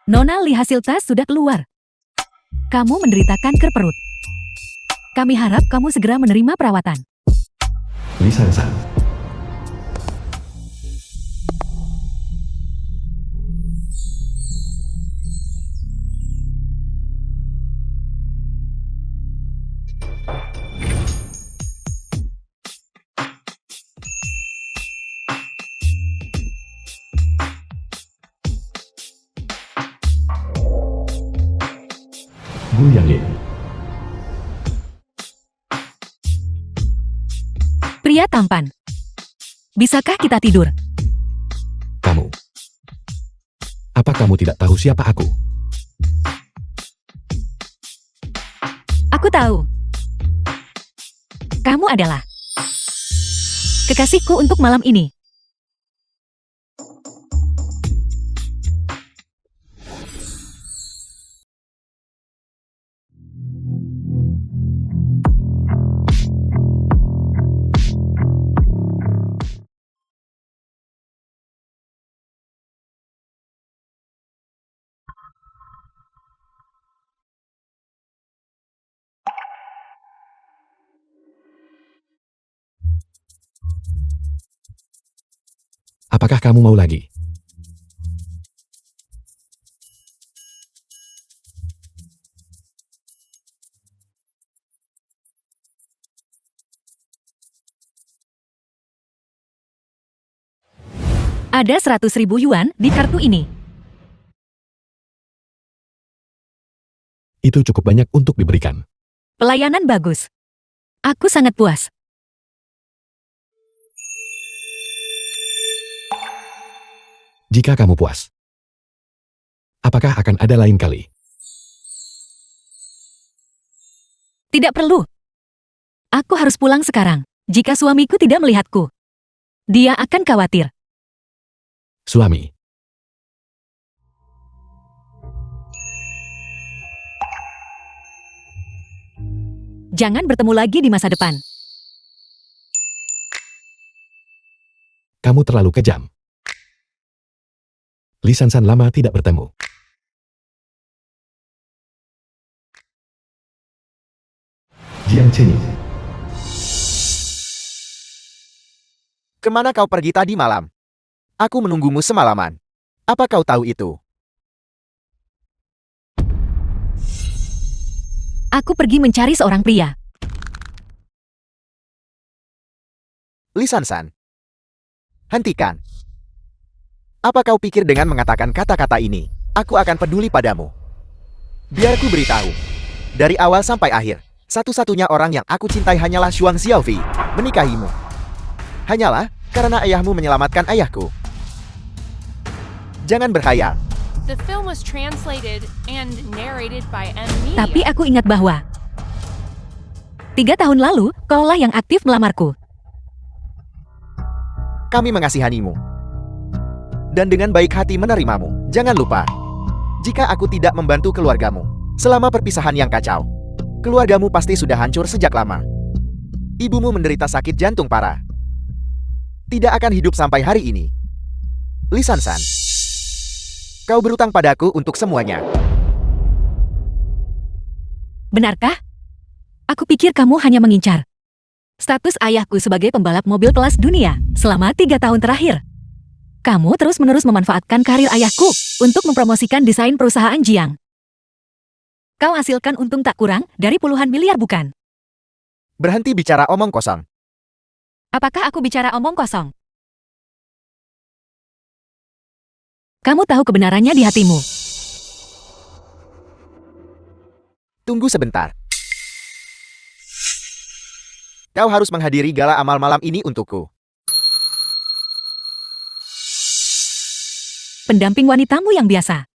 Nona Li, hasil tes sudah keluar. Kamu menderita kanker perut. Kami harap kamu segera menerima perawatan. Li Sansan. Gu Yangye. Pria tampan. Bisakah kita tidur? Kamu. Apa kamu tidak tahu siapa aku? Aku tahu. Kamu adalah kekasihku untuk malam ini. Apakah kamu mau lagi? Ada 100.000 yuan di kartu ini. Itu cukup banyak untuk diberikan. Pelayanan bagus. Aku sangat puas. Jika kamu puas, apakah akan ada lain kali? Tidak perlu. Aku harus pulang sekarang. Jika suamiku tidak melihatku, dia akan khawatir. Suami. Jangan bertemu lagi di masa depan. Kamu terlalu kejam. Li Sansan lama tidak bertemu. Jiang Chenyi. Kemana kau pergi tadi malam? Aku menunggumu semalaman. Apa kau tahu itu? Aku pergi mencari seorang pria. Li Sansan. Hentikan. Apa kau pikir dengan mengatakan kata-kata ini, aku akan peduli padamu? Biar ku beritahu. Dari awal sampai akhir, satu-satunya orang yang aku cintai hanyalah Xuang Xiaofi, menikahimu. Hanyalah karena ayahmu menyelamatkan ayahku. Jangan berkhayal. The film was translated and narrated by M. Media. Tapi aku ingat bahwa 3 tahun lalu, kaulah yang aktif melamarku. Kami mengasihanimu. Dan dengan baik hati menerimamu. Jangan lupa, jika aku tidak membantu keluargamu selama perpisahan yang kacau, keluargamu pasti sudah hancur sejak lama. Ibumu menderita sakit jantung parah. Tidak akan hidup sampai hari ini. Li Sansan, kau berutang padaku untuk semuanya. Benarkah? Aku pikir kamu hanya mengincar status ayahku sebagai pembalap mobil kelas dunia selama 3 tahun terakhir. Kamu terus-menerus memanfaatkan karir ayahku untuk mempromosikan desain perusahaan Jiang. Kau hasilkan untung tak kurang dari puluhan miliar, bukan? Berhenti bicara omong kosong. Apakah aku bicara omong kosong? Kamu tahu kebenarannya di hatimu. Tunggu sebentar. Kau harus menghadiri gala amal malam ini untukku. Pendamping wanitamu yang biasa.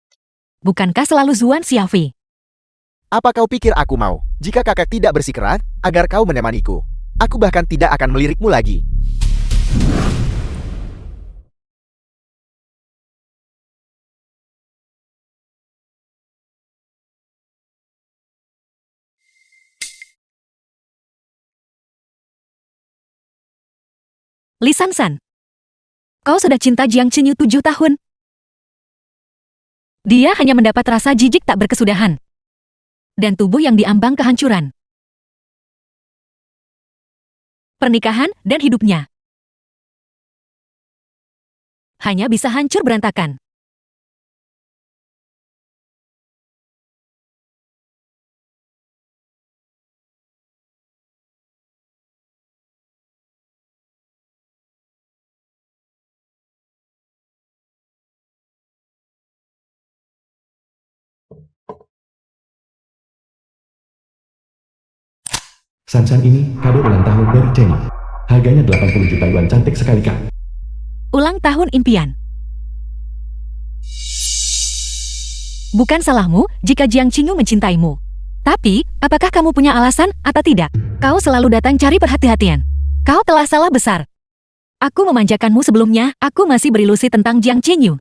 Bukankah selalu Xuan Xiaofi? Apa kau pikir aku mau, jika kakak tidak bersikeras, agar kau menemaniku? Aku bahkan tidak akan melirikmu lagi. Li Sansan, kau sudah cinta Jiang Chenyu 7 tahun. Dia hanya mendapat rasa jijik tak berkesudahan. Dan tubuh yang diambang kehancuran. Pernikahan dan hidupnya hanya bisa hancur berantakan. Sansan ini kado ulang tahun dari Jenny. Harganya 80 juta yuan, cantik sekali kak. Ulang tahun impian. Bukan salahmu jika Jiang Qingyu mencintaimu. Tapi, apakah kamu punya alasan atau tidak? Kau selalu datang cari perhatian. Kau telah salah besar. Aku memanjakanmu sebelumnya, aku masih berilusi tentang Jiang Qingyu.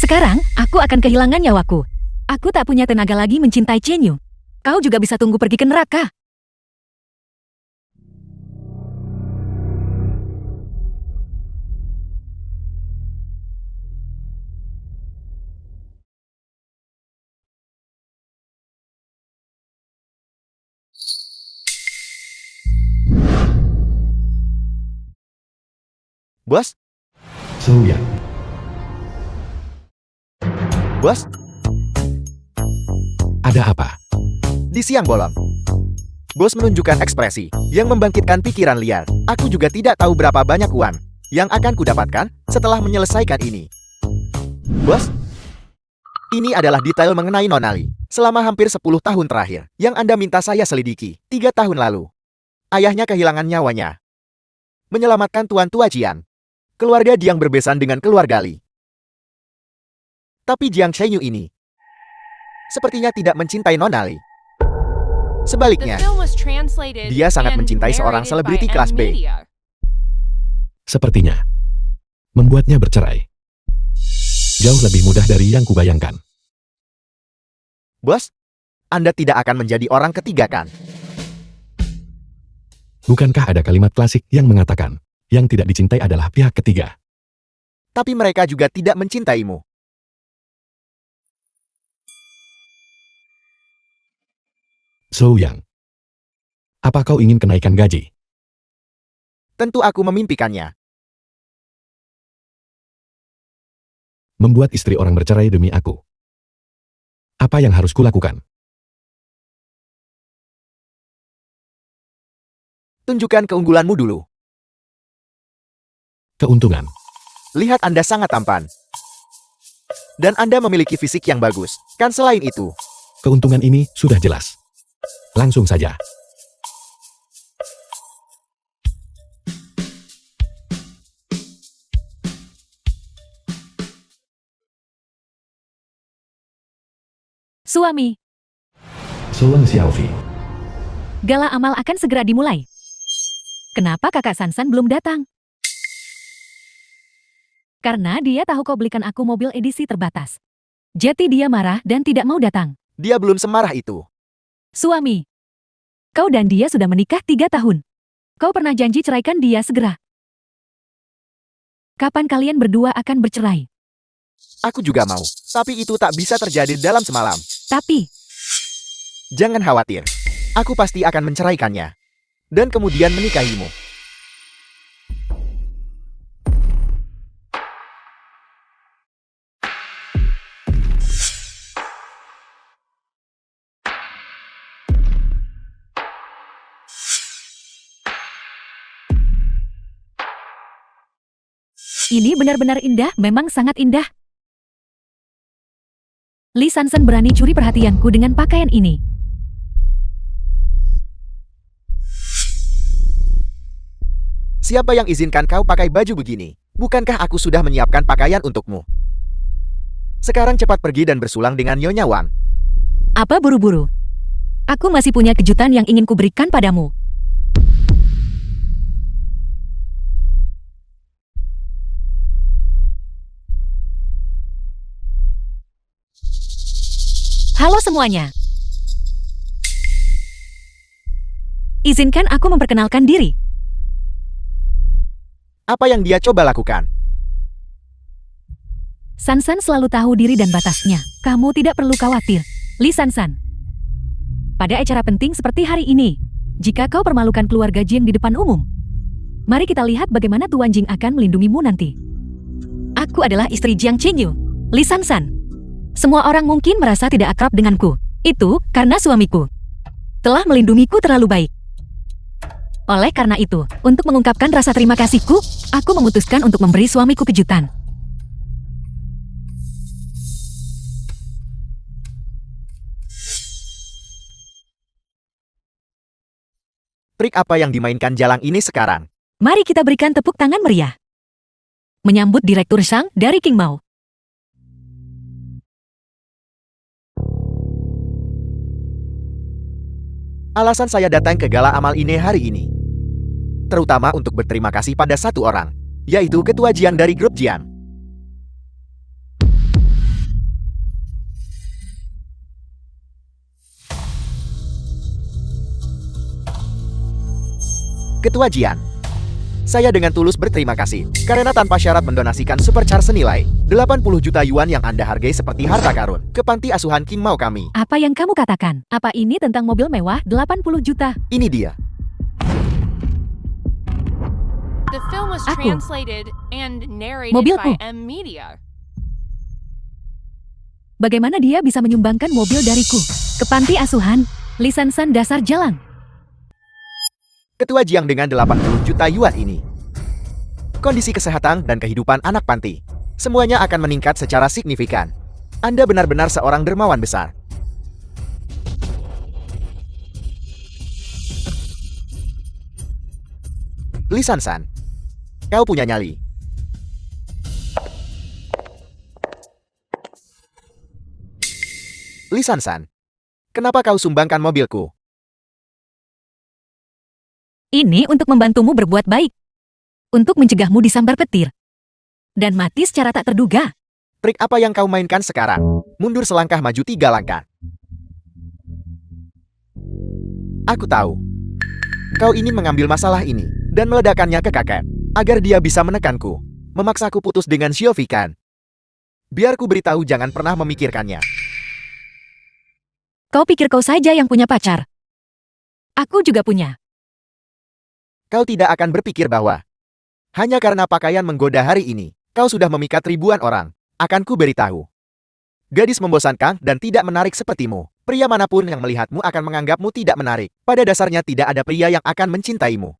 Sekarang, aku akan kehilangan nyawaku. Aku tak punya tenaga lagi mencintai Qingyu. Kau juga bisa tunggu pergi ke neraka. Bos? So Yang. Bos? Ada apa? Di siang bolong. Bos menunjukkan ekspresi yang membangkitkan pikiran liar. Aku juga tidak tahu berapa banyak uang yang akan kudapatkan setelah menyelesaikan ini. Bos? Ini adalah detail mengenai Nonali selama hampir 10 tahun terakhir yang Anda minta saya selidiki 3 tahun lalu. Ayahnya kehilangan nyawanya. Menyelamatkan Tuan Tua Jian. Keluarga Jiang berbesan dengan keluarga Li. Tapi Jiang Shengyu ini sepertinya tidak mencintai Nona Li. The Sebaliknya, film was translated dia sangat and mencintai seorang narrated selebriti by kelas B. M-Media. Sepertinya membuatnya bercerai jauh lebih mudah dari yang kubayangkan. Bos, Anda tidak akan menjadi orang ketiga kan? Bukankah ada kalimat klasik yang mengatakan, yang tidak dicintai adalah pihak ketiga? Tapi mereka juga tidak mencintaimu. So Yang, apa kau ingin kenaikan gaji? Tentu aku memimpikannya. Membuat istri orang bercerai demi aku. Apa yang harus kulakukan? Tunjukkan keunggulanmu dulu. Keuntungan. Lihat Anda sangat tampan. Dan Anda memiliki fisik yang bagus. Kan selain itu, Keuntungan ini sudah jelas. Langsung saja. Suami, Solang Xiaofi. gala amal akan segera dimulai. Kenapa kakak Sansan belum datang? Karena dia tahu kau belikan aku mobil edisi terbatas. Jadi dia marah dan tidak mau datang. dia belum semarah itu. Suami, kau dan dia sudah menikah 3 tahun. Kau pernah janji ceraikan dia segera. Kapan kalian berdua akan bercerai? Aku juga mau. Tapi itu tak bisa terjadi dalam semalam. Tapi, Jangan khawatir. Aku pasti akan menceraikannya. Dan kemudian menikahimu. ini benar-benar indah, memang sangat indah. Li Sansan berani curi perhatianku dengan pakaian ini. Siapa yang izinkan kau pakai baju begini? Bukankah aku sudah menyiapkan pakaian untukmu? Sekarang cepat pergi dan bersulang dengan Nyonya Wang. Apa buru-buru? Aku masih punya kejutan yang ingin kuberikan padamu. Halo semuanya. Izinkan aku memperkenalkan diri. Apa yang dia coba lakukan? Sansan selalu tahu diri dan batasnya. Kamu tidak perlu khawatir. Li Sansan. Pada acara penting seperti hari ini, jika kau permalukan keluarga Jing di depan umum, mari kita lihat bagaimana Tuan Jing akan melindungimu nanti. Aku adalah istri Jiang Qingyu, Li Sansan. Semua orang mungkin merasa tidak akrab denganku. Itu karena suamiku telah melindungiku terlalu baik. Oleh karena itu, untuk mengungkapkan rasa terima kasihku, aku memutuskan untuk memberi suamiku kejutan. Trik apa yang dimainkan Jalang ini sekarang? Mari kita berikan tepuk tangan meriah. Menyambut Direktur Shang dari King Mao. Alasan saya datang ke gala amal ini hari ini, terutama untuk berterima kasih pada satu orang, yaitu Ketua Jiang dari grup Jiang. Ketua Jian, saya dengan tulus berterima kasih karena tanpa syarat mendonasikan supercar senilai 80 juta yuan yang Anda hargai seperti harta karun ke panti asuhan King Mao kami. Apa yang kamu katakan? Apa ini tentang mobil mewah 80 juta? Ini dia. The film was Aku. translated and narrated Mobilku. by M Media. Bagaimana dia bisa menyumbangkan mobil dariku ke panti asuhan? Li Sansan dasar Jalang. Ketua Jiang dengan 80 juta yuan ini, kondisi kesehatan dan kehidupan anak panti, semuanya akan meningkat secara signifikan. Anda benar-benar seorang dermawan besar. Li Sansan, kau punya nyali. Li Sansan, kenapa kau sumbangkan mobilku? Ini untuk membantumu berbuat baik. Untuk mencegahmu disambar petir. Dan mati secara tak terduga. Trik apa yang kau mainkan sekarang? Mundur selangkah, maju 3 langkah. Aku tahu. Kau ingin mengambil masalah ini dan meledakannya ke kakek, agar dia bisa menekanku, memaksaku putus dengan Xiaofikan. Biar ku beritahu, jangan pernah memikirkannya. Kau pikir kau saja yang punya pacar? Aku juga punya. Kau tidak akan berpikir bahwa hanya karena pakaian menggoda hari ini, kau sudah memikat ribuan orang. Akan ku beritahu. Gadis membosankan dan tidak menarik sepertimu. Pria manapun yang melihatmu akan menganggapmu tidak menarik. Pada dasarnya tidak ada pria yang akan mencintaimu.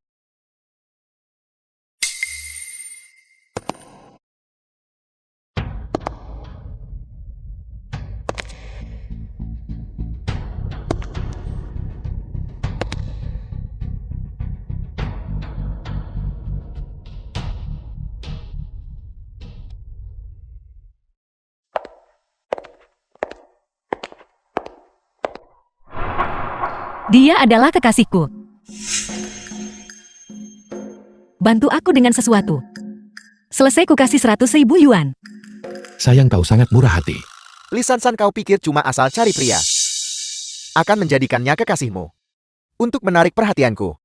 Dia adalah kekasihku. Bantu aku dengan sesuatu. Selesai ku kasih 100.000 yuan. Sayang kau sangat murah hati. Li Sansan, kau pikir cuma asal cari pria akan menjadikannya kekasihmu untuk menarik perhatianku.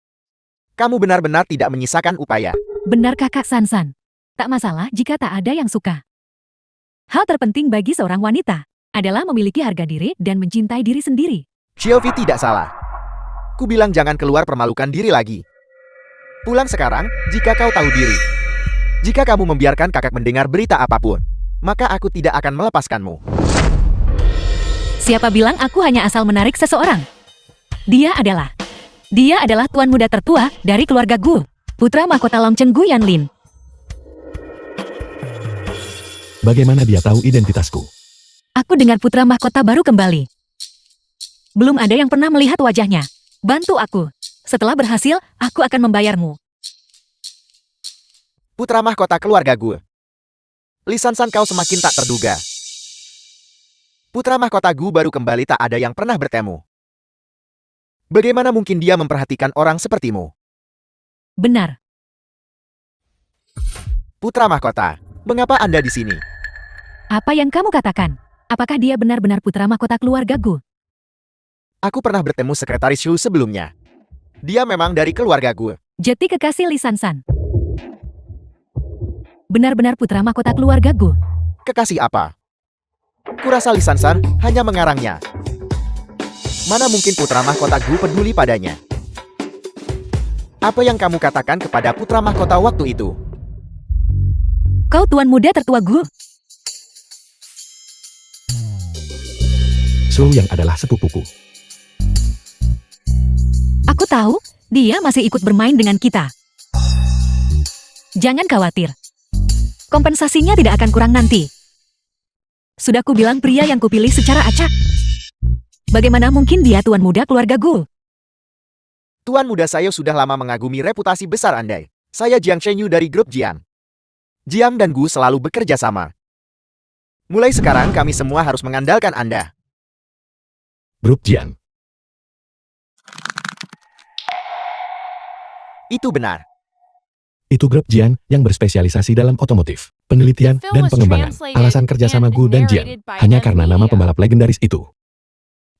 Kamu benar-benar tidak menyisakan upaya. Benar kakak Sansan. Tak masalah jika tak ada yang suka. Hal terpenting bagi seorang wanita adalah memiliki harga diri dan mencintai diri sendiri. Xiaofi tidak salah. Ku bilang jangan keluar permalukan diri lagi. Pulang sekarang, jika kau tahu diri. Jika kamu membiarkan kakak mendengar berita apapun, maka aku tidak akan melepaskanmu. Siapa bilang aku hanya asal menarik seseorang? Dia adalah tuan muda tertua dari keluarga Gu, putra mahkota Longcheng Gu Yanlin. Bagaimana dia tahu identitasku? Aku dengar putra mahkota baru kembali. Belum ada yang pernah melihat wajahnya. Bantu aku. Setelah berhasil, aku akan membayarmu. Putra mahkota keluarga Gu. Li Sansan, kau semakin tak terduga. Putra mahkota Gu baru kembali, tak ada yang pernah bertemu. Bagaimana mungkin dia memperhatikan orang sepertimu? Benar. Putra mahkota, mengapa Anda di sini? Apa yang kamu katakan? Apakah dia benar-benar putra mahkota keluarga Gu? Aku pernah bertemu sekretaris Shu sebelumnya. Dia memang dari keluarga Gu. Jeti kekasih Li Sansan. Benar-benar putra mahkota keluarga Gu. Kekasih apa? Kurasa Li Sansan hanya mengarangnya. Mana mungkin putra mahkota Gu peduli padanya? Apa yang kamu katakan kepada putra mahkota waktu itu? Kau tuan muda tertua Gu. Su yang adalah sepupuku. Aku tahu, dia masih ikut bermain dengan kita. Jangan khawatir. Kompensasinya tidak akan kurang nanti. Sudah kubilang pria yang kupilih secara acak. Bagaimana mungkin dia tuan muda keluarga Gu? Tuan muda saya sudah lama mengagumi reputasi besar Anda. Saya Jiang Shenyu dari grup Jiang. Jiang dan Gu selalu bekerja sama. Mulai sekarang kami semua harus mengandalkan Anda. Grup Jiang. Itu benar. Itu grup Jiang yang berspesialisasi dalam otomotif, penelitian, The film dan was pengembangan. translated Alasan kerjasama and Gu dan Jiang narrated by hanya Ed karena nama Media. pembalap legendaris itu.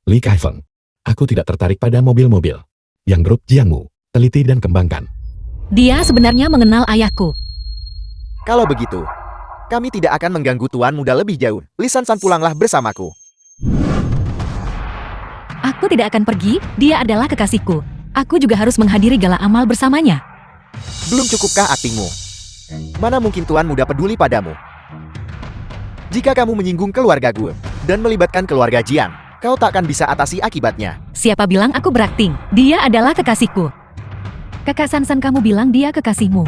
Li Kaifeng. Aku tidak tertarik pada mobil-mobil. Yang grup Jiangmu, teliti dan kembangkan. Dia sebenarnya mengenal ayahku. Kalau begitu, kami tidak akan mengganggu tuan muda lebih jauh. Li Sansan pulanglah bersamaku. Aku tidak akan pergi, dia adalah kekasihku. Aku juga harus menghadiri gala amal bersamanya. Belum cukupkah aktingmu? Mana mungkin tuan muda peduli padamu? Jika kamu menyinggung keluarga Gu dan melibatkan keluarga Jiang, kau tak akan bisa atasi akibatnya. Siapa bilang aku berakting? Dia adalah kekasihku. Kakak Sansan kamu bilang dia kekasihmu.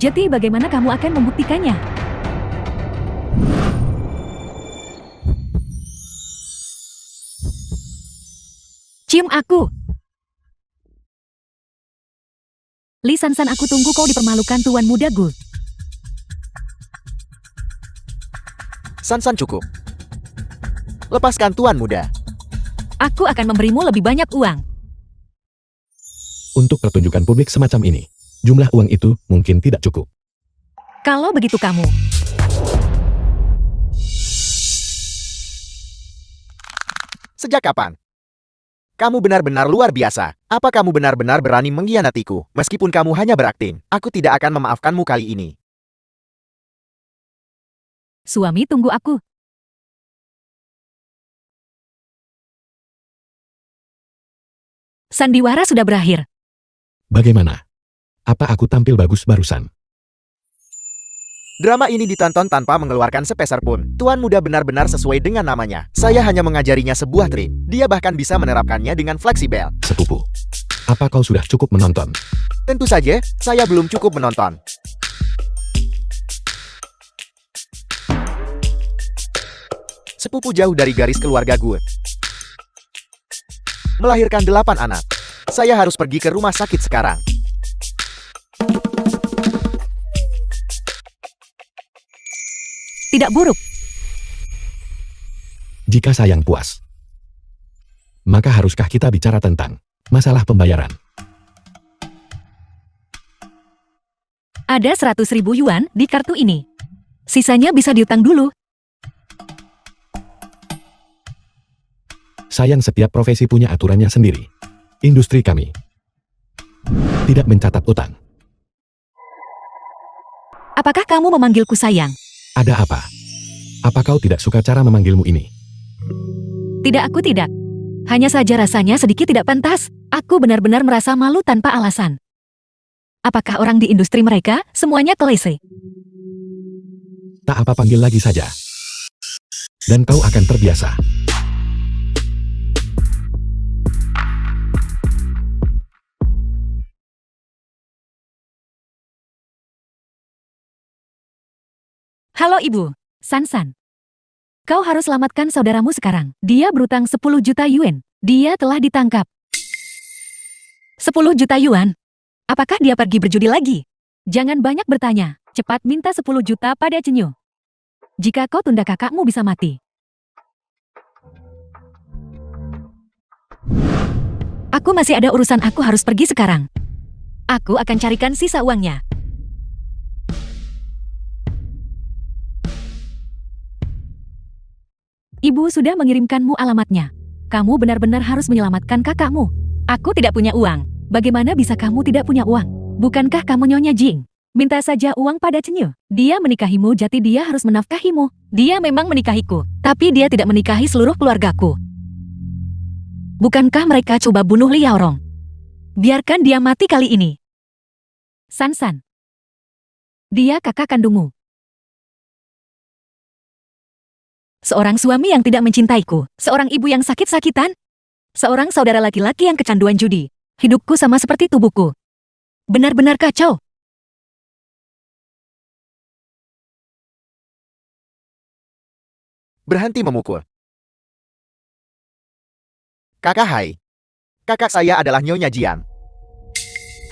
Jadi bagaimana kamu akan membuktikannya? Cium aku. Li Sansan, aku tunggu kau dipermalukan tuan muda Gu. Sansan cukup. Lepaskan tuan muda. Aku akan memberimu lebih banyak uang. Untuk pertunjukan publik semacam ini, jumlah uang itu mungkin tidak cukup. Kalau begitu kamu. Sejak kapan? Kamu benar-benar luar biasa. Apa kamu benar-benar berani mengkhianatiku? Meskipun kamu hanya berakting, aku tidak akan memaafkanmu kali ini. Suami, tunggu aku. Sandiwara sudah berakhir. Bagaimana? Apa aku tampil bagus barusan? Drama ini ditonton tanpa mengeluarkan sepeser pun. Tuan muda benar-benar sesuai dengan namanya. Saya hanya mengajarinya sebuah trik. Dia bahkan bisa menerapkannya dengan fleksibel. Sepupu. Apa kau sudah cukup menonton? Tentu saja, saya belum cukup menonton. Sepupu jauh dari garis keluarga gue. Melahirkan 8 anak. Saya harus pergi ke rumah sakit sekarang. Tidak buruk. Jika sayang puas, maka haruskah kita bicara tentang masalah pembayaran? Ada 100.000 yuan di kartu ini. Sisanya bisa diutang dulu. Sayang, setiap profesi punya aturannya sendiri. Industri kami tidak mencatat utang. Apakah kamu memanggilku sayang? Ada apa? Apa kau tidak suka cara memanggilmu ini? Tidak, aku tidak. Hanya saja rasanya sedikit tidak pantas. Aku benar-benar merasa malu tanpa alasan. Apakah orang di industri mereka semuanya klise? Tak apa, panggil lagi saja. Dan kau akan terbiasa. Halo Ibu, Sansan. Kau harus selamatkan saudaramu sekarang. Dia berutang 10 juta yuan. Dia telah ditangkap. 10 juta yuan? Apakah dia pergi berjudi lagi? Jangan banyak bertanya. Cepat minta 10 juta pada Cenyu. Jika kau tunda, kakakmu bisa mati. Aku masih ada urusan, aku harus pergi sekarang. Aku akan carikan sisa uangnya. Ibu sudah mengirimkanmu alamatnya. Kamu benar-benar harus menyelamatkan kakakmu. Aku tidak punya uang. Bagaimana bisa kamu tidak punya uang? Bukankah kamu Nyonya Jing? Minta saja uang pada Cenyu. Dia menikahimu, jadi dia harus menafkahimu. Dia memang menikahiku, tapi dia tidak menikahi seluruh keluargaku. Bukankah mereka coba bunuh Liao Rong? Biarkan dia mati kali ini. San San. Dia kakak kandungmu. Seorang suami yang tidak mencintaiku. Seorang ibu yang sakit-sakitan. Seorang saudara laki-laki yang kecanduan judi. Hidupku sama seperti tubuhku. Benar-benar kacau. Berhenti memukul. Kakak Hai. Kakak saya adalah Nyonya Jiang.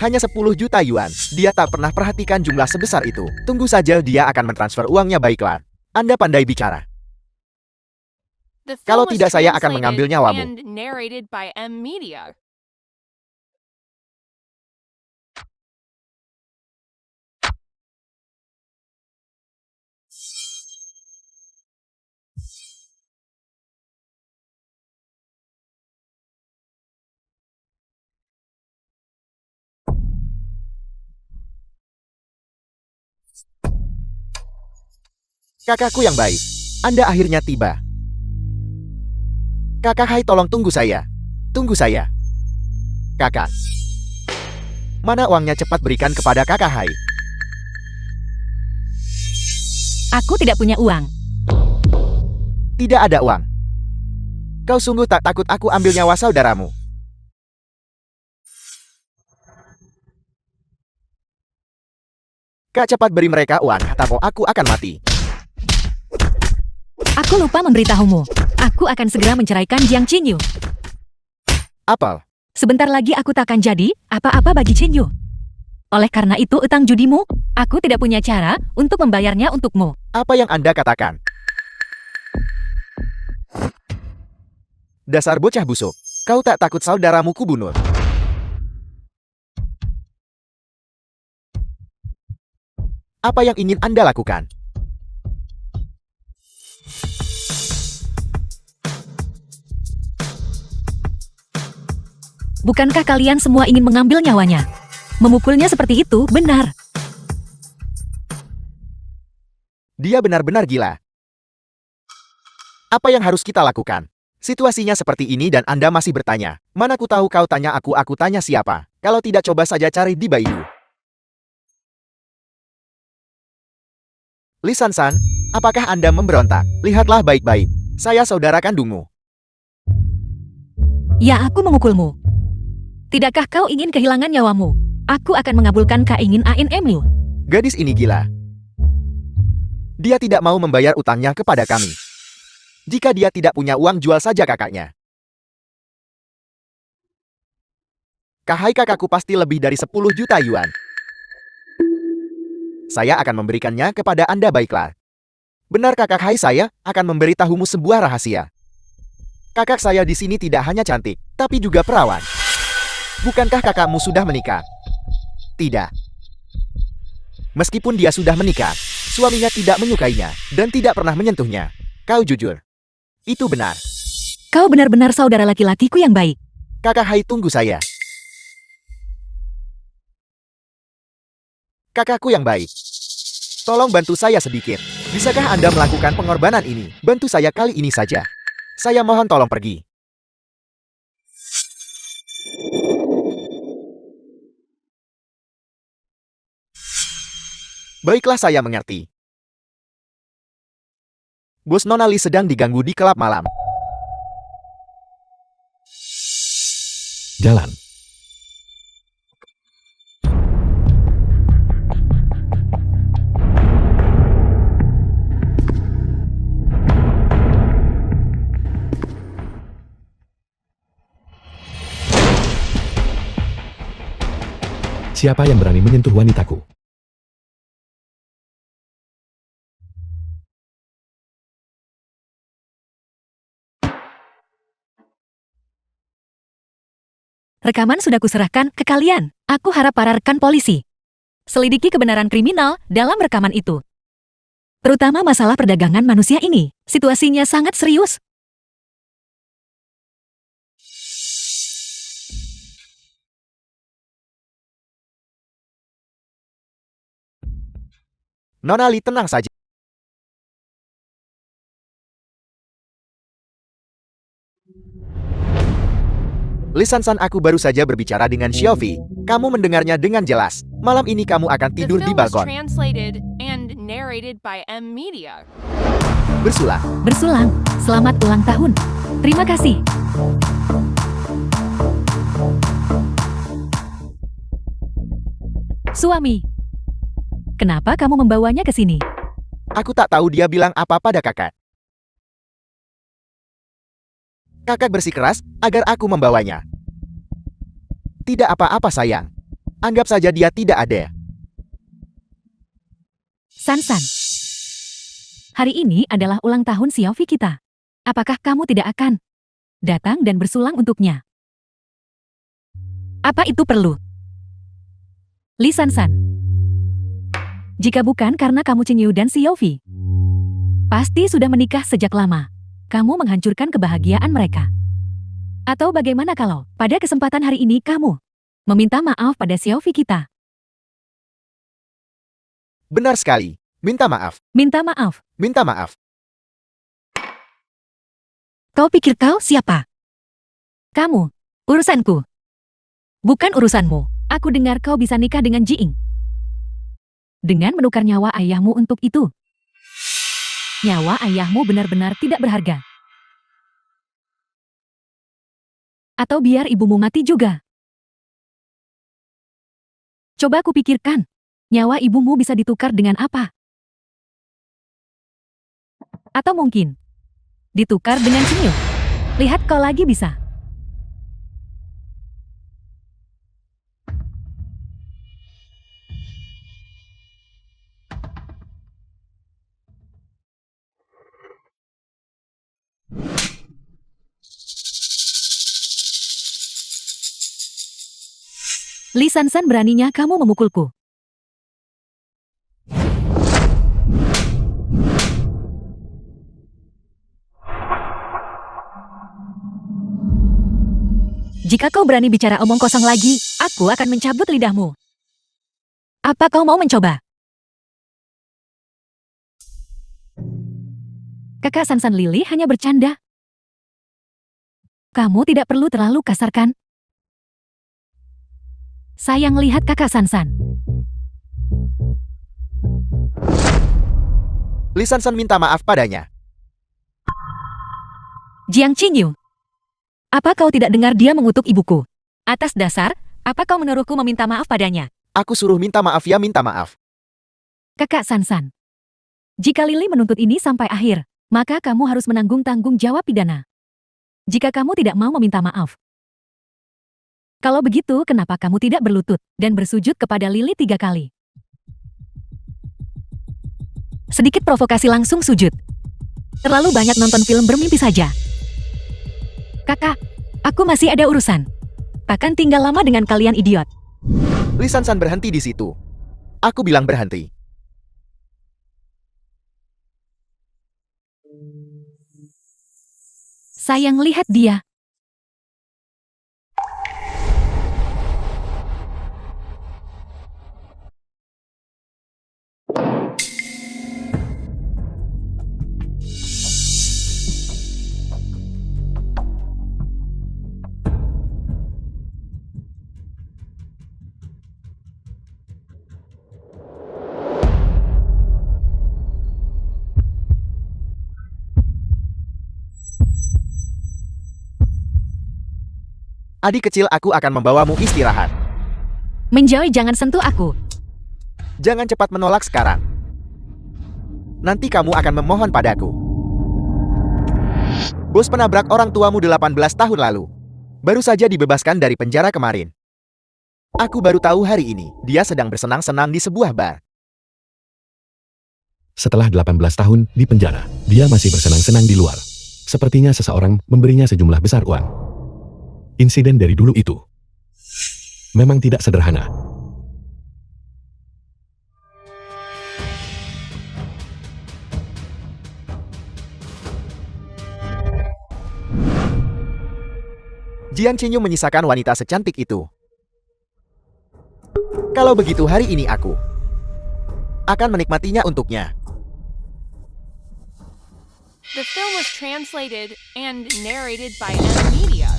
Hanya 10 juta yuan. Dia tak pernah perhatikan jumlah sebesar itu. Tunggu saja dia akan mentransfer uangnya baiklah. Anda pandai bicara. The Kalau film was tidak, saya akan translated mengambil nyawamu. and narrated by M Media. Kakakku yang baik. Anda akhirnya tiba. Kakak Hai, tolong tunggu saya. Tunggu saya. Kakak. Mana uangnya, cepat berikan kepada Kakak Hai. Aku tidak punya uang. Tidak ada uang. Kau sungguh tak takut aku ambil nyawa saudaramu? Kak, cepat beri mereka uang, atau aku akan mati. Aku lupa memberitahumu. Aku akan segera menceraikan Jiang Qinyu. Apel. Sebentar lagi aku tak akan jadi apa-apa bagi Qinyu. Oleh karena itu, utang judimu, aku tidak punya cara untuk membayarnya untukmu. Apa yang Anda katakan? Dasar bocah busuk. Kau tak takut saudaramu kubunuh? Apa yang ingin Anda lakukan? Bukankah kalian semua ingin mengambil nyawanya? Memukulnya seperti itu, benar. Dia benar-benar gila. Apa yang harus kita lakukan? Situasinya seperti ini dan Anda masih bertanya. Mana ku tahu, kau tanya aku tanya siapa? Kalau tidak, coba saja cari di Baidu. Li San, apakah Anda memberontak? Lihatlah baik-baik. Saya saudara kandungmu. Ya, aku memukulmu. Tidakkah kau ingin kehilangan nyawamu? Aku akan mengabulkan keinginanmu. Gadis ini gila. Dia tidak mau membayar utangnya kepada kami. Jika dia tidak punya uang, jual saja kakaknya. Kahai, kakakku pasti lebih dari 10 juta yuan. Saya akan memberikannya kepada Anda, baiklah. Benar kakak Hai, saya akan memberitahumu sebuah rahasia. Kakak saya di sini tidak hanya cantik, tapi juga perawan. Bukankah kakakmu sudah menikah? Tidak. Meskipun dia sudah menikah, suaminya tidak menyukainya dan tidak pernah menyentuhnya. Kau jujur. Itu benar. Kau benar-benar saudara laki-lakiku yang baik. Kakak Hai, tunggu saya. Kakakku yang baik. Tolong bantu saya sedikit. Bisakah Anda melakukan pengorbanan ini? Bantu saya kali ini saja. Saya mohon tolong pergi. Baiklah, saya mengerti. Bos Nona Li sedang diganggu di klub malam. Jalan. Siapa yang berani menyentuh wanitaku? Rekaman sudah kuserahkan ke kalian. Aku harap para rekan polisi selidiki kebenaran kriminal dalam rekaman itu. Terutama masalah perdagangan manusia ini. Situasinya sangat serius. Nona Li, tenang saja. Li Sansan, aku baru saja berbicara dengan Xiaofi. Kamu mendengarnya dengan jelas. Malam ini kamu akan The tidur di film was balkon. translated and narrated by M Media. Bersulah. Bersulang, selamat ulang tahun. Terima kasih. Suami, kenapa kamu membawanya ke sini? Aku tak tahu dia bilang apa pada kakak. Kakak bersikeras agar aku membawanya. Tidak apa-apa sayang. Anggap saja dia tidak ada. Sansan, hari ini adalah ulang tahun Xiaofi kita. Apakah kamu tidak akan datang dan bersulang untuknya? Apa itu perlu? Li Sansan, jika bukan karena kamu Chenyu dan Xiaofi, pasti sudah menikah sejak lama. Kamu menghancurkan kebahagiaan mereka. Atau bagaimana kalau pada kesempatan hari ini kamu meminta maaf pada Xiaofi kita? Benar sekali. Minta maaf. Minta maaf. Minta maaf. Kau pikir kau siapa? Kamu, urusanku. Bukan urusanmu. Aku dengar kau bisa nikah dengan Jiing. Dengan menukar nyawa ayahmu untuk itu. Nyawa ayahmu benar-benar tidak berharga. Atau biar ibumu mati juga. Coba aku pikirkan, nyawa ibumu bisa ditukar dengan apa? Atau mungkin, ditukar dengan senyum. Lihat kau lagi bisa. Li Sansan, beraninya kamu memukulku. Jika kau berani bicara omong kosong lagi, aku akan mencabut lidahmu. Apa kau mau mencoba? Kakak Sansan, Lili hanya bercanda. Kamu tidak perlu terlalu kasar, kan? Sayang lihat kakak Sansan. Li Sansan minta maaf padanya. Jiang Qinyu, apa kau tidak dengar dia mengutuk ibuku? Atas dasar, apa kau menyuruhku meminta maaf padanya? Aku suruh minta maaf ya, minta maaf. Kakak Sansan, jika Lili menuntut ini sampai akhir, maka kamu harus menanggung tanggung jawab pidana. Jika kamu tidak mau meminta maaf. Kalau begitu, kenapa kamu tidak berlutut dan bersujud kepada Lili 3 kali? Sedikit provokasi, langsung sujud. Terlalu banyak nonton film bermimpi saja. Kakak, aku masih ada urusan. Takkan tinggal lama dengan kalian idiot. Li Sansan berhenti di situ. Aku bilang berhenti. Sayang lihat dia. Adik kecil, aku akan membawamu istirahat. Menjauh, jangan sentuh aku. Jangan cepat menolak sekarang. Nanti kamu akan memohon padaku. Bos penabrak orang tuamu 18 tahun lalu. Baru saja dibebaskan dari penjara kemarin. Aku baru tahu hari ini, dia sedang bersenang-senang di sebuah bar. Setelah 18 tahun di penjara, dia masih bersenang-senang di luar. Sepertinya seseorang memberinya sejumlah besar uang. Insiden dari dulu itu memang tidak sederhana. Jiang Qinyu menyisakan wanita secantik itu. Kalau begitu hari ini aku akan menikmatinya untuknya. The film was translated and narrated by Media.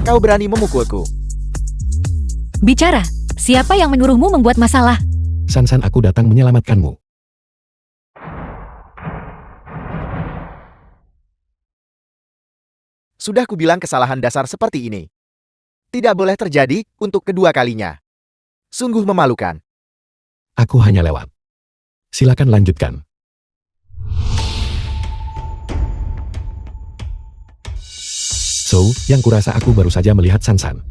Kau berani memukulku. Bicara, siapa yang menyuruhmu membuat masalah? Sansan, aku datang menyelamatkanmu. Sudah kubilang kesalahan dasar seperti ini tidak boleh terjadi untuk kedua kalinya. Sungguh memalukan. Aku hanya lewat. Silakan lanjutkan. So, yang kurasa aku baru saja melihat Sansan.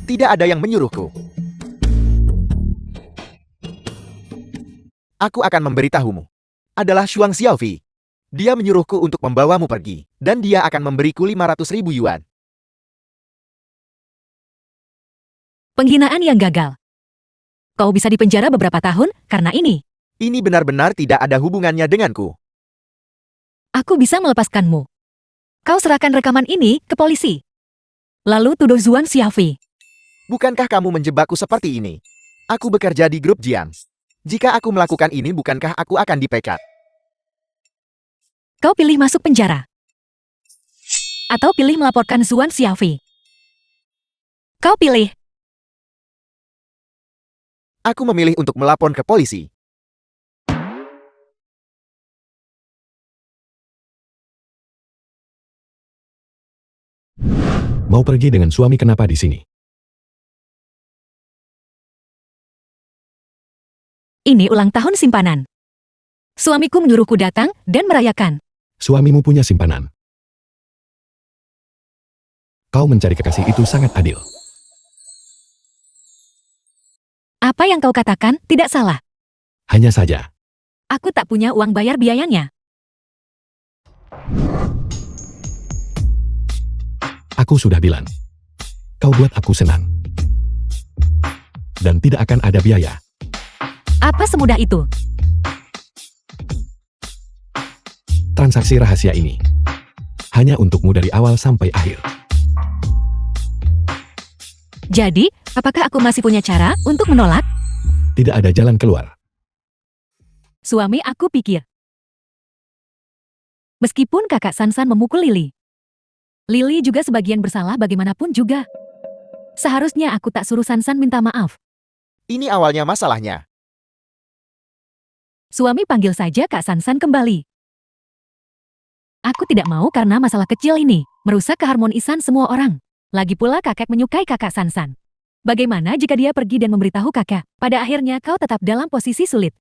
Tidak ada yang menyuruhku. Aku akan memberitahumu. Adalah Shuang Xiaofi. Dia menyuruhku untuk membawamu pergi, dan dia akan memberiku 500.000 yuan. Penghinaan yang gagal. Kau bisa dipenjara beberapa tahun karena ini. Ini benar-benar tidak ada hubungannya denganku. Aku bisa melepaskanmu. Kau serahkan rekaman ini ke polisi. Lalu tuduh Zuan Xiaofi. Bukankah kamu menjebakku seperti ini? Aku bekerja di grup Jian. Jika aku melakukan ini, bukankah aku akan dipecat? Kau pilih masuk penjara. Atau pilih melaporkan Zuan Xiaofi. Kau pilih. Aku memilih untuk melapor ke polisi. Mau pergi dengan suami, kenapa di sini? Ini ulang tahun simpanan. Suamiku menyuruhku datang dan merayakan. Suamimu punya simpanan. Kau mencari kekasih itu sangat adil. Apa yang kau katakan tidak salah. Hanya saja, Aku tak punya uang bayar biayanya. aku sudah bilang. Kau buat aku senang. Dan tidak akan ada biaya. Apa semudah itu? Transaksi rahasia ini hanya untukmu dari awal sampai akhir. Jadi, apakah aku masih punya cara untuk menolak? Tidak ada jalan keluar. Suami aku pikir. Meskipun kakak Sansan memukul Lily. Lily juga sebagian bersalah bagaimanapun juga. Seharusnya aku tak suruh Sansan minta maaf. Ini awalnya masalahnya. Suami panggil saja Kak Sansan kembali. Aku tidak mau karena masalah kecil ini merusak keharmonisan semua orang. Lagi pula kakek menyukai kakak Sansan. Bagaimana jika dia pergi dan memberitahu kakak? Pada akhirnya kau tetap dalam posisi sulit.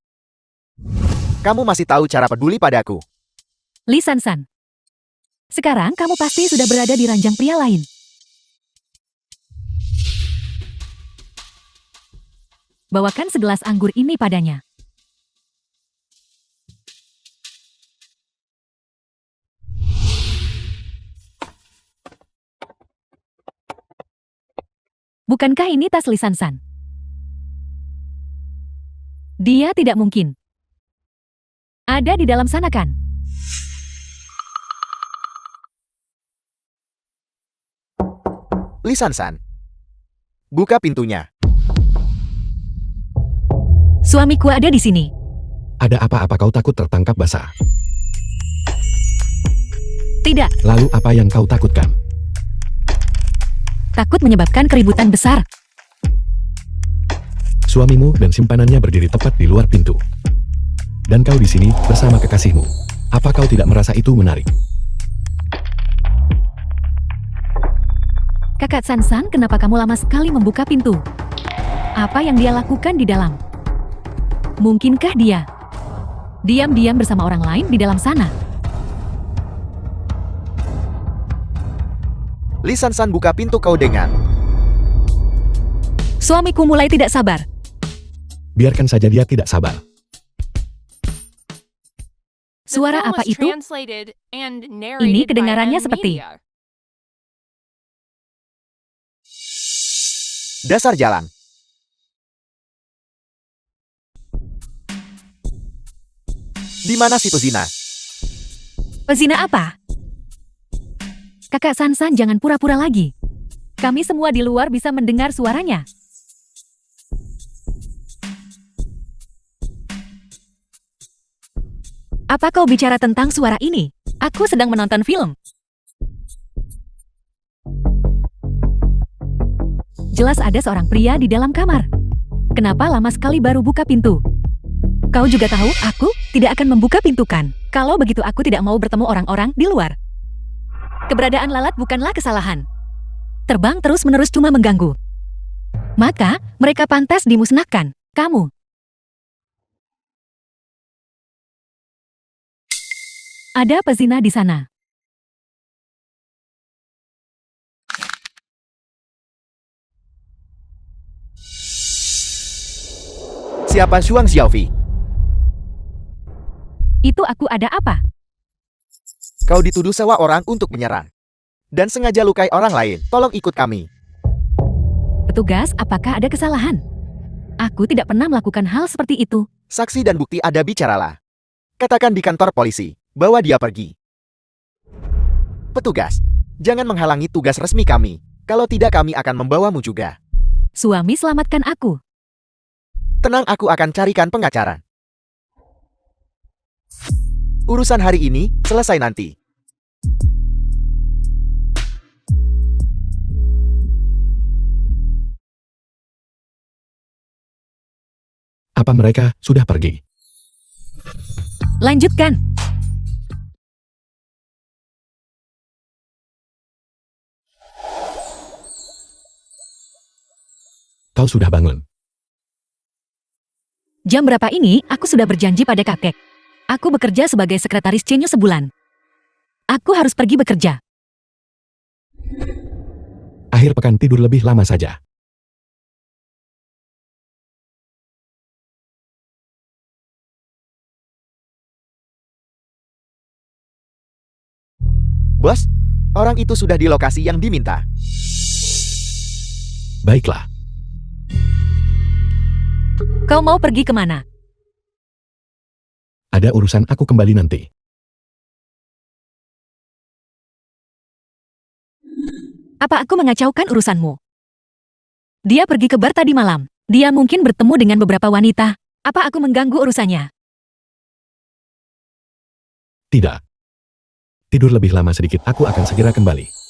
Kamu masih tahu cara peduli padaku. Li Sansan. Sekarang kamu pasti sudah berada di ranjang pria lain. Bawakan segelas anggur ini padanya. Bukankah ini tas Li Sansan? Dia tidak mungkin. Ada di dalam sana kan? Li Sansan. Buka pintunya. Suamiku ada di sini. Ada apa-apa, kau takut tertangkap basah? Tidak, Lalu apa yang kau takutkan? takut menyebabkan keributan besar. Suamimu dan simpanannya berdiri tepat di luar pintu. Dan kau di sini bersama kekasihmu. Apa kau tidak merasa itu menarik? Kakak Sansan, kenapa kamu lama sekali membuka pintu? Apa yang dia lakukan di dalam? Mungkinkah dia diam-diam bersama orang lain di dalam sana? Li Sansan buka pintu kau dengan. Suamiku mulai tidak sabar. Biarkan saja dia tidak sabar. The Suara film apa was itu? translated and narrated Ini by kedengarannya M seperti Media. Dasar jalan. Di mana situ zina? Pezina apa? Kakak Sansan, jangan pura-pura lagi. Kami semua di luar bisa mendengar suaranya. Apa kau bicara tentang suara ini? Aku sedang menonton film. Jelas ada seorang pria di dalam kamar. Kenapa lama sekali baru buka pintu? Kau juga tahu, aku tidak akan membuka pintu kan? Kalau begitu aku tidak mau bertemu orang-orang di luar. Keberadaan lalat bukanlah kesalahan. Terbang terus-menerus cuma mengganggu. Maka, mereka pantas dimusnahkan. Kamu. Ada pezina di sana. Siapa Shuang Xiaofi? Itu aku ada apa? Kau dituduh sewa orang untuk menyerang. Dan sengaja lukai orang lain. Tolong ikut kami. Petugas, apakah ada kesalahan? Aku tidak pernah melakukan hal seperti itu. Saksi dan bukti ada, bicaralah. Katakan di kantor polisi. Bawa dia pergi. Petugas, jangan menghalangi tugas resmi kami. Kalau tidak kami akan membawamu juga. Suami, selamatkan aku. Tenang, aku akan carikan pengacara. Urusan hari ini selesai nanti. Apa mereka sudah pergi? Lanjutkan. Kau sudah bangun. Jam berapa ini? Aku sudah berjanji pada kakek. Aku bekerja sebagai sekretaris Chenyo sebulan. Aku harus pergi bekerja. Akhir pekan tidur lebih lama saja. Bos, orang itu sudah di lokasi yang diminta. Baiklah. Kau mau pergi kemana? Ada urusan, aku kembali nanti. Apa aku mengacaukan urusanmu? Dia pergi ke bar tadi malam. Dia mungkin bertemu dengan beberapa wanita. Apa aku mengganggu urusannya? Tidak. Tidur lebih lama sedikit, aku akan segera kembali.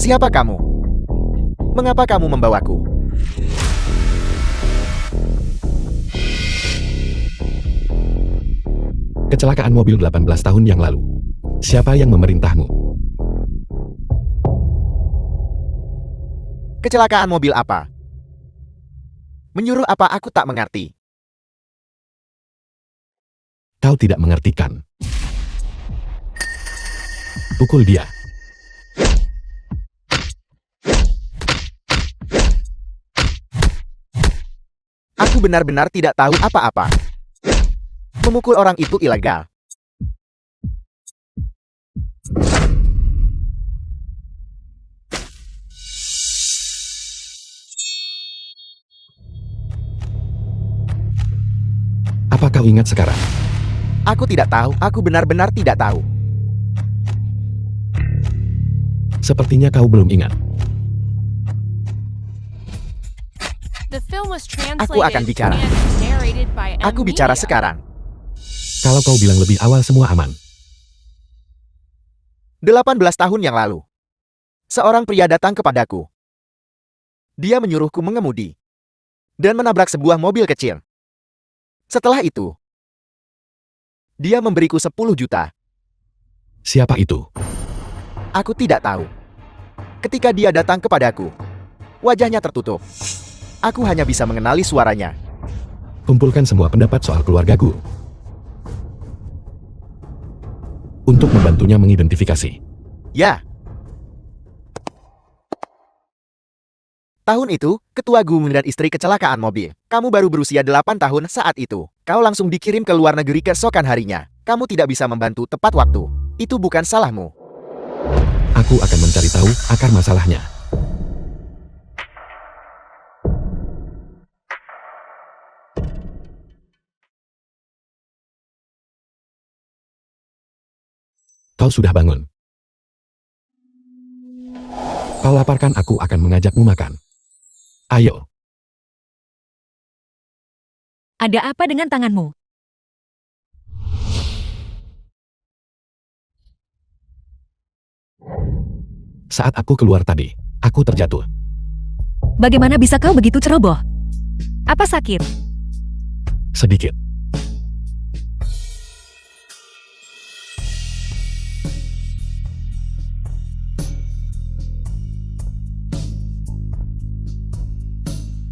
Siapa kamu? Mengapa kamu membawaku? Kecelakaan mobil 18 tahun yang lalu. Siapa yang memerintahmu? Kecelakaan mobil apa? Menyuruh apa, aku tak mengerti. Kau tidak mengertikan. Pukul dia. Aku benar-benar tidak tahu apa-apa. Memukul orang itu ilegal. Apa kau ingat sekarang? Aku tidak tahu, aku benar-benar tidak tahu. Sepertinya kau belum ingat. The film was Aku akan translated bicara. and narrated by Aku bicara Media. sekarang. Kalau kau bilang lebih awal semua aman. 18 tahun yang lalu. Seorang pria datang kepadaku. Dia menyuruhku mengemudi. Dan menabrak sebuah mobil kecil. Setelah itu, dia memberiku 10 juta. Siapa itu? Aku tidak tahu. Ketika dia datang kepadaku, wajahnya tertutup. Aku hanya bisa mengenali suaranya. Kumpulkan semua pendapat soal keluargaku. Untuk membantunya mengidentifikasi. Ya. Tahun itu, ketua Gung dan istri kecelakaan mobil. Kamu baru berusia 8 tahun saat itu. Kau langsung dikirim ke luar negeri keesokan harinya. Kamu tidak bisa membantu tepat waktu. Itu bukan salahmu. Aku akan mencari tahu akar masalahnya. Kau sudah bangun. Kau laparkan, aku akan mengajakmu makan. Ayo. Ada apa dengan tanganmu? Saat aku keluar tadi, aku terjatuh. Bagaimana bisa kau begitu ceroboh? Apa sakit? Sedikit.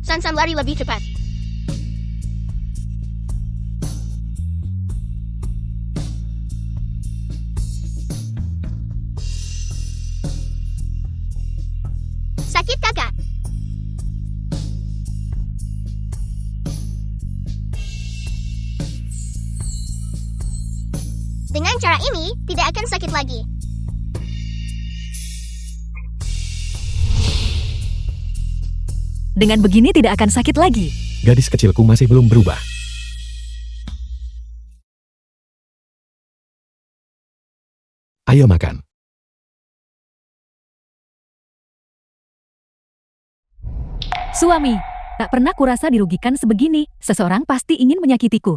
Sansan lari lebih cepat. Sakit kakak. Dengan cara ini, tidak akan sakit lagi. Dengan begini tidak akan sakit lagi. Gadis kecilku masih belum berubah. Ayo makan. Suami, tak pernah kurasa dirugikan sebegini. Seseorang pasti ingin menyakitiku.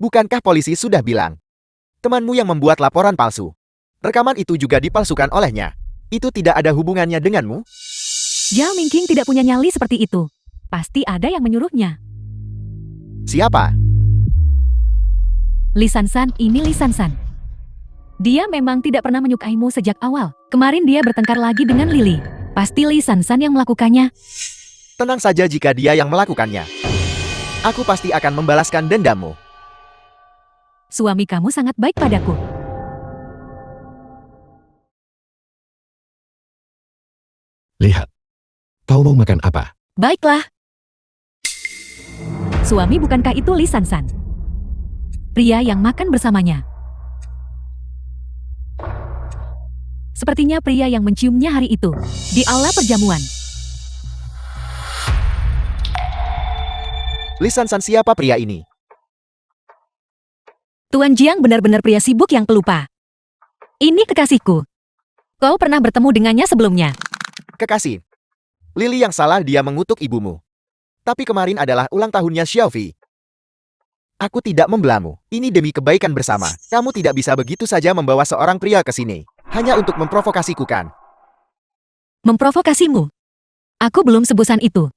Bukankah polisi sudah bilang? Temanmu yang membuat laporan palsu. Rekaman itu juga dipalsukan olehnya. Itu tidak ada hubungannya denganmu? Jiao Mingqing tidak punya nyali seperti itu. Pasti ada yang menyuruhnya. Siapa? Li Sansan, ini Li Sansan. Dia memang tidak pernah menyukaimu sejak awal. Kemarin dia bertengkar lagi dengan Lily. Pasti Li Sansan yang melakukannya. Tenang saja jika dia yang melakukannya. Aku pasti akan membalaskan dendammu. Suami kamu sangat baik padaku. Lihat. Kau mau makan apa? Baiklah. Suami, bukankah itu Li Sansan? Pria yang makan bersamanya. Sepertinya pria yang menciumnya hari itu. Di aula perjamuan. Li Sansan, siapa pria ini? Tuan Jiang benar-benar pria sibuk yang pelupa. Ini kekasihku. Kau pernah bertemu dengannya sebelumnya. Kekasih. Lily yang salah, dia mengutuk ibumu. Tapi kemarin adalah ulang tahunnya Xiaofi. Aku tidak membelamu. Ini demi kebaikan bersama. Kamu tidak bisa begitu saja membawa seorang pria ke sini. Hanya untuk memprovokasiku kan? Memprovokasimu. Aku belum sebusan itu.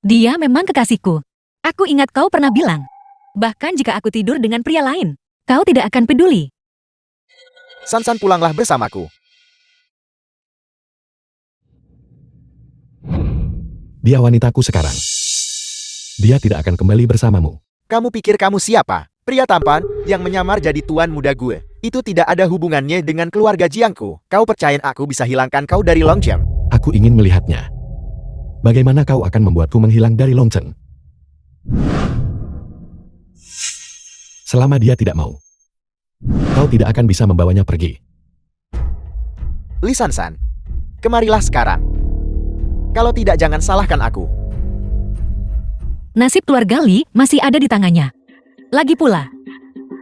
Dia memang kekasihku. Aku ingat kau pernah bilang. Bahkan jika aku tidur dengan pria lain, kau tidak akan peduli. Sansan, pulanglah bersamaku. Dia wanitaku sekarang. Dia tidak akan kembali bersamamu. Kamu pikir kamu siapa? Pria tampan yang menyamar jadi tuan muda gue. Itu tidak ada hubungannya dengan keluarga Jiangku. Kau percaya aku bisa hilangkan kau dari Longcheng? Aku ingin melihatnya. Bagaimana kau akan membuatku menghilang dari Longcheng? Selama dia tidak mau, kau tidak akan bisa membawanya pergi. Li Sansan, kemarilah sekarang. Kalau tidak, jangan salahkan aku. Nasib keluarga Li masih ada di tangannya. Lagi pula,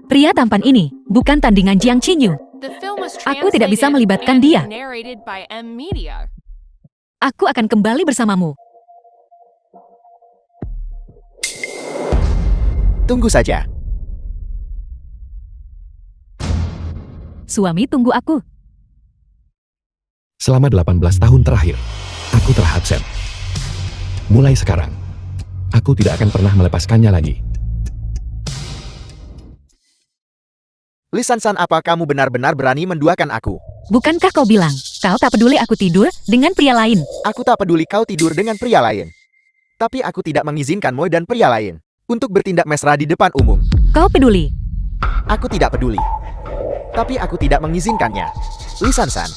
pria tampan ini bukan tandingan Jiang Qinyu. The film was Aku tidak bisa translated melibatkan and dia. narrated by M Media. Aku akan kembali bersamamu. Tunggu saja. Suami, tunggu aku. Selama 18 tahun terakhir, aku terhadap. Mulai sekarang, aku tidak akan pernah melepaskannya lagi. Li Sansan, apa kamu benar-benar berani menduakan aku? Bukankah kau bilang, kau tak peduli aku tidur dengan pria lain? Aku tak peduli kau tidur dengan pria lain. Tapi aku tidak mengizinkanmu dan pria lain untuk bertindak mesra di depan umum. Kau peduli. Aku tidak peduli. Tapi aku tidak mengizinkannya. Li Sansan,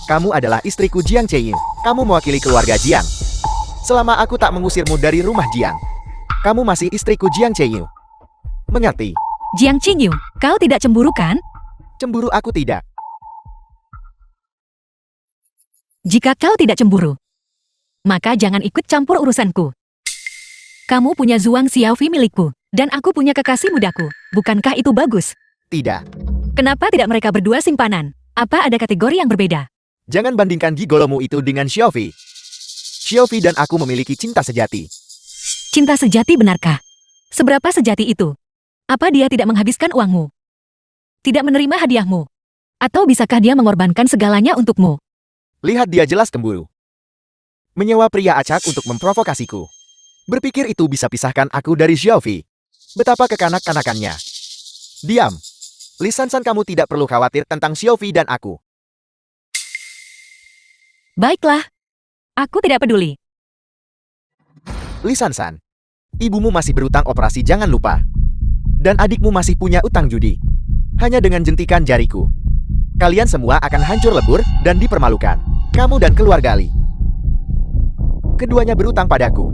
kamu adalah istriku Jiang Cheying. Kamu mewakili keluarga Jiang. Selama aku tak mengusirmu dari rumah Jiang, kamu masih istriku Jiang Chenyu. Mengerti? Jiang Qingyu, kau tidak cemburu kan? Cemburu aku tidak. Jika kau tidak cemburu, maka jangan ikut campur urusanku. Kamu punya Zhuang Xiaofi milikku, dan aku punya kekasih mudaku. Bukankah itu bagus? Tidak. Kenapa tidak mereka berdua simpanan? Apa ada kategori yang berbeda? Jangan bandingkan gigolomu itu dengan Xiaofi. Xiaofi dan aku memiliki cinta sejati. Cinta sejati benarkah? Seberapa sejati itu? Apa dia tidak menghabiskan uangmu? Tidak menerima hadiahmu? Atau bisakah dia mengorbankan segalanya untukmu? Lihat dia jelas cemburu. Menyewa pria acak untuk memprovokasiku. Berpikir itu bisa pisahkan aku dari Xiaofi. Betapa kekanak-kanakannya. Diam. Li Sansan, kamu tidak perlu khawatir tentang Xiaofi dan aku. Baiklah. Aku tidak peduli. Li Sansan, ibumu masih berutang operasi, jangan lupa. Dan adikmu masih punya utang judi. Hanya dengan jentikan jariku, kalian semua akan hancur lebur dan dipermalukan. Kamu dan keluarga Li. Keduanya berutang padaku.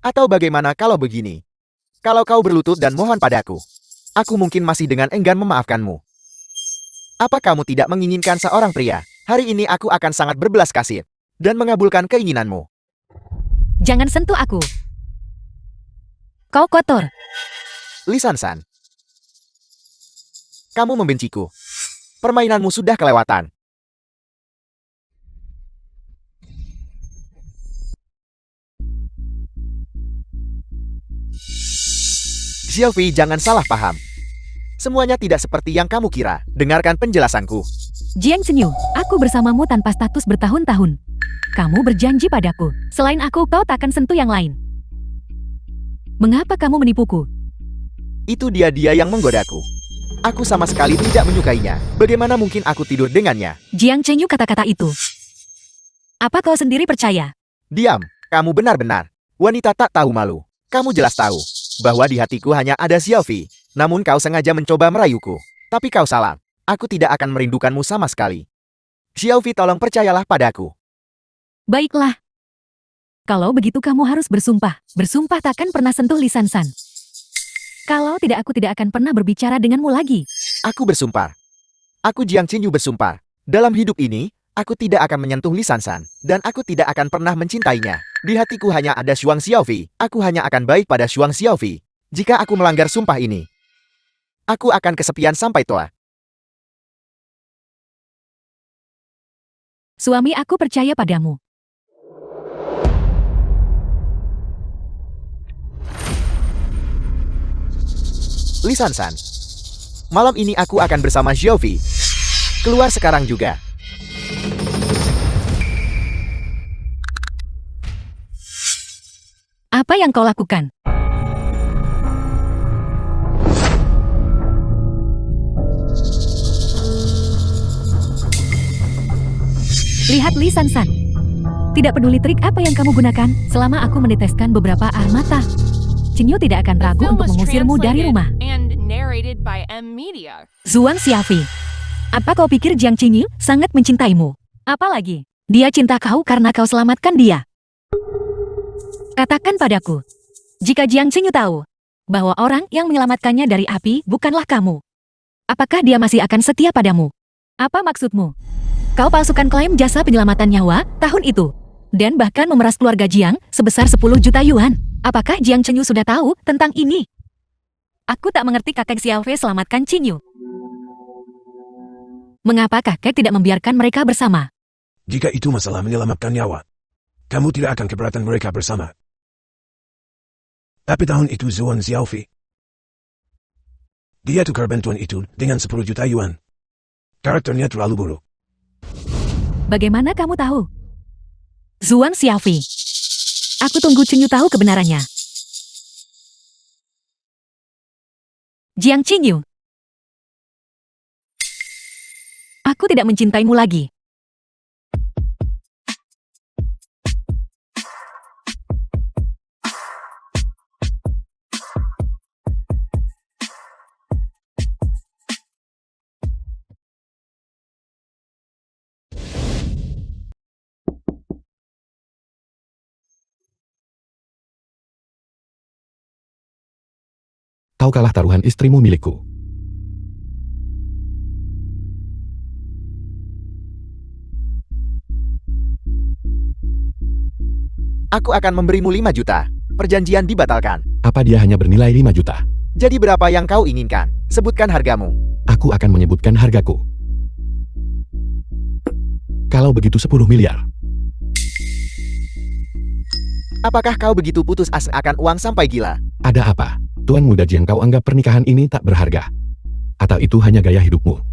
Atau bagaimana kalau begini? Kalau kau berlutut dan mohon padaku, aku mungkin masih dengan enggan memaafkanmu. Apa kamu tidak menginginkan seorang pria? Hari ini aku akan sangat berbelas kasih dan mengabulkan keinginanmu. Jangan sentuh aku. Kau kotor. Li Sansan, kamu membenciku. Permainanmu sudah kelewatan. Xiaofi, jangan salah paham. Semuanya tidak seperti yang kamu kira. Dengarkan penjelasanku. Jiang Qingyu, aku bersamamu tanpa status bertahun-tahun. Kamu berjanji padaku, selain aku kau takkan sentuh yang lain. Mengapa kamu menipuku? Itu dia yang menggodaku. Aku sama sekali tidak menyukainya. Bagaimana mungkin aku tidur dengannya? Jiang Qingyu, kata-kata itu. Apa kau sendiri percaya? Diam, kamu benar-benar wanita tak tahu malu. Kamu jelas tahu bahwa di hatiku hanya ada Xiaofi. Namun kau sengaja mencoba merayuku. Tapi kau salah. Aku tidak akan merindukanmu sama sekali. Xiaofi, tolong percayalah padaku. Baiklah. Kalau begitu kamu harus bersumpah. Bersumpah takkan pernah sentuh Li Sansan. Kalau tidak, aku tidak akan pernah berbicara denganmu lagi. Aku bersumpah. Aku Jiang Qingyu bersumpah. Dalam hidup ini, aku tidak akan menyentuh Li Sansan. Dan aku tidak akan pernah mencintainya. Di hatiku hanya ada Zhuang Xiaofi. Aku hanya akan baik pada Zhuang Xiaofi. Jika aku melanggar sumpah ini, aku akan kesepian sampai tua. Suami, aku percaya padamu. Li Sansan, malam ini aku akan bersama Xiaofi. Keluar sekarang juga. Apa yang kau lakukan? Lihat Li Sansan. Tidak peduli trik apa yang kamu gunakan, selama aku meneteskan beberapa air mata, Qingyu tidak akan The ragu film untuk was mengusirmu dari translated rumah. and narrated by M Media. Zhuang Xiaofi. Apa kau pikir Jiang Qingyu sangat mencintaimu? Apalagi, dia cinta kau karena kau selamatkan dia. Katakan padaku, jika Jiang Qingyu tahu bahwa orang yang menyelamatkannya dari api bukanlah kamu, apakah dia masih akan setia padamu? Apa maksudmu? Kau palsukan klaim jasa penyelamatan nyawa tahun itu, dan bahkan memeras keluarga Jiang sebesar 10 juta yuan. Apakah Jiang Qingyu sudah tahu tentang ini? Aku tak mengerti kakek Xiaofi selamatkan Qingyu. Mengapa kakek tidak membiarkan mereka bersama? Jika itu masalah menyelamatkan nyawa, kamu tidak akan keberatan mereka bersama. Tapi tahun itu Zhuang Xiaofi, dia tukar bantuan itu dengan 10 juta yuan. Karakternya terlalu buruk. Bagaimana kamu tahu? Zhuang Xiaofi. Aku tunggu Qingyu tahu kebenarannya. Jiang Qingyu. Aku tidak mencintaimu lagi. Kau kalah taruhan istrimu milikku. Aku akan memberimu 5 juta. Perjanjian dibatalkan. Apa dia hanya bernilai 5 juta? Jadi berapa yang kau inginkan? Sebutkan hargamu. Aku akan menyebutkan hargaku. Kalau begitu 10 miliar. Apakah kau begitu putus asa akan uang sampai gila? Ada apa? Tuan muda Jian, kau anggap pernikahan ini tak berharga? Atau itu hanya gaya hidupmu?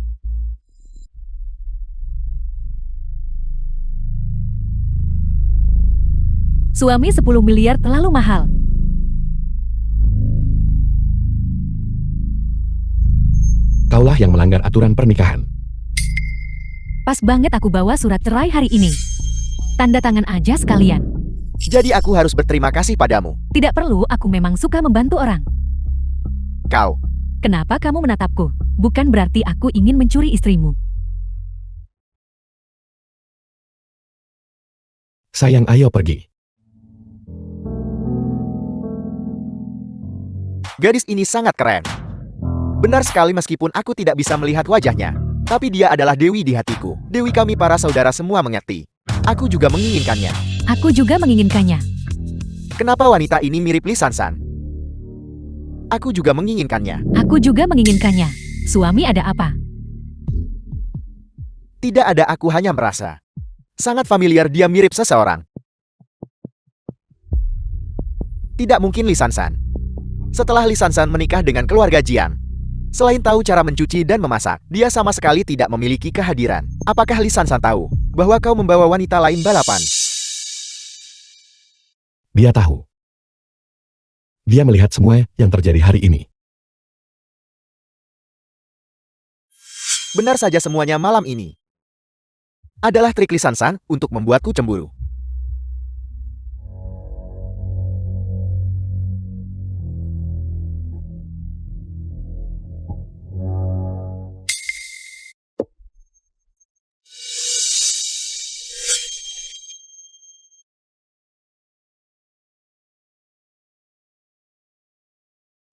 Suami 10 miliar terlalu mahal. Kaulah yang melanggar aturan pernikahan. Pas banget aku bawa surat cerai hari ini. Tanda tangan aja sekalian. Jadi aku harus berterima kasih padamu. Tidak perlu, aku memang suka membantu orang. Kau. Kenapa kamu menatapku? Bukan berarti aku ingin mencuri istrimu. Sayang, ayo pergi. Gadis ini sangat keren. Benar sekali meskipun aku tidak bisa melihat wajahnya. Tapi dia adalah dewi di hatiku. Dewi kami para saudara semua mengerti. Aku juga menginginkannya. Aku juga menginginkannya. Kenapa wanita ini mirip Lee Sansan? Aku juga menginginkannya. Aku juga menginginkannya. Suami ada apa? Tidak ada, aku hanya merasa. Sangat familiar dia mirip seseorang. Tidak mungkin Lee Sansan. Setelah Lee Sansan menikah dengan keluarga Jian, selain tahu cara mencuci dan memasak, dia sama sekali tidak memiliki kehadiran. Apakah Lee Sansan tahu bahwa kau membawa wanita lain balapan? Dia tahu. Dia melihat semua yang terjadi hari ini. Benar saja, semuanya malam ini adalah trik Lee Sansan untuk membuatku cemburu.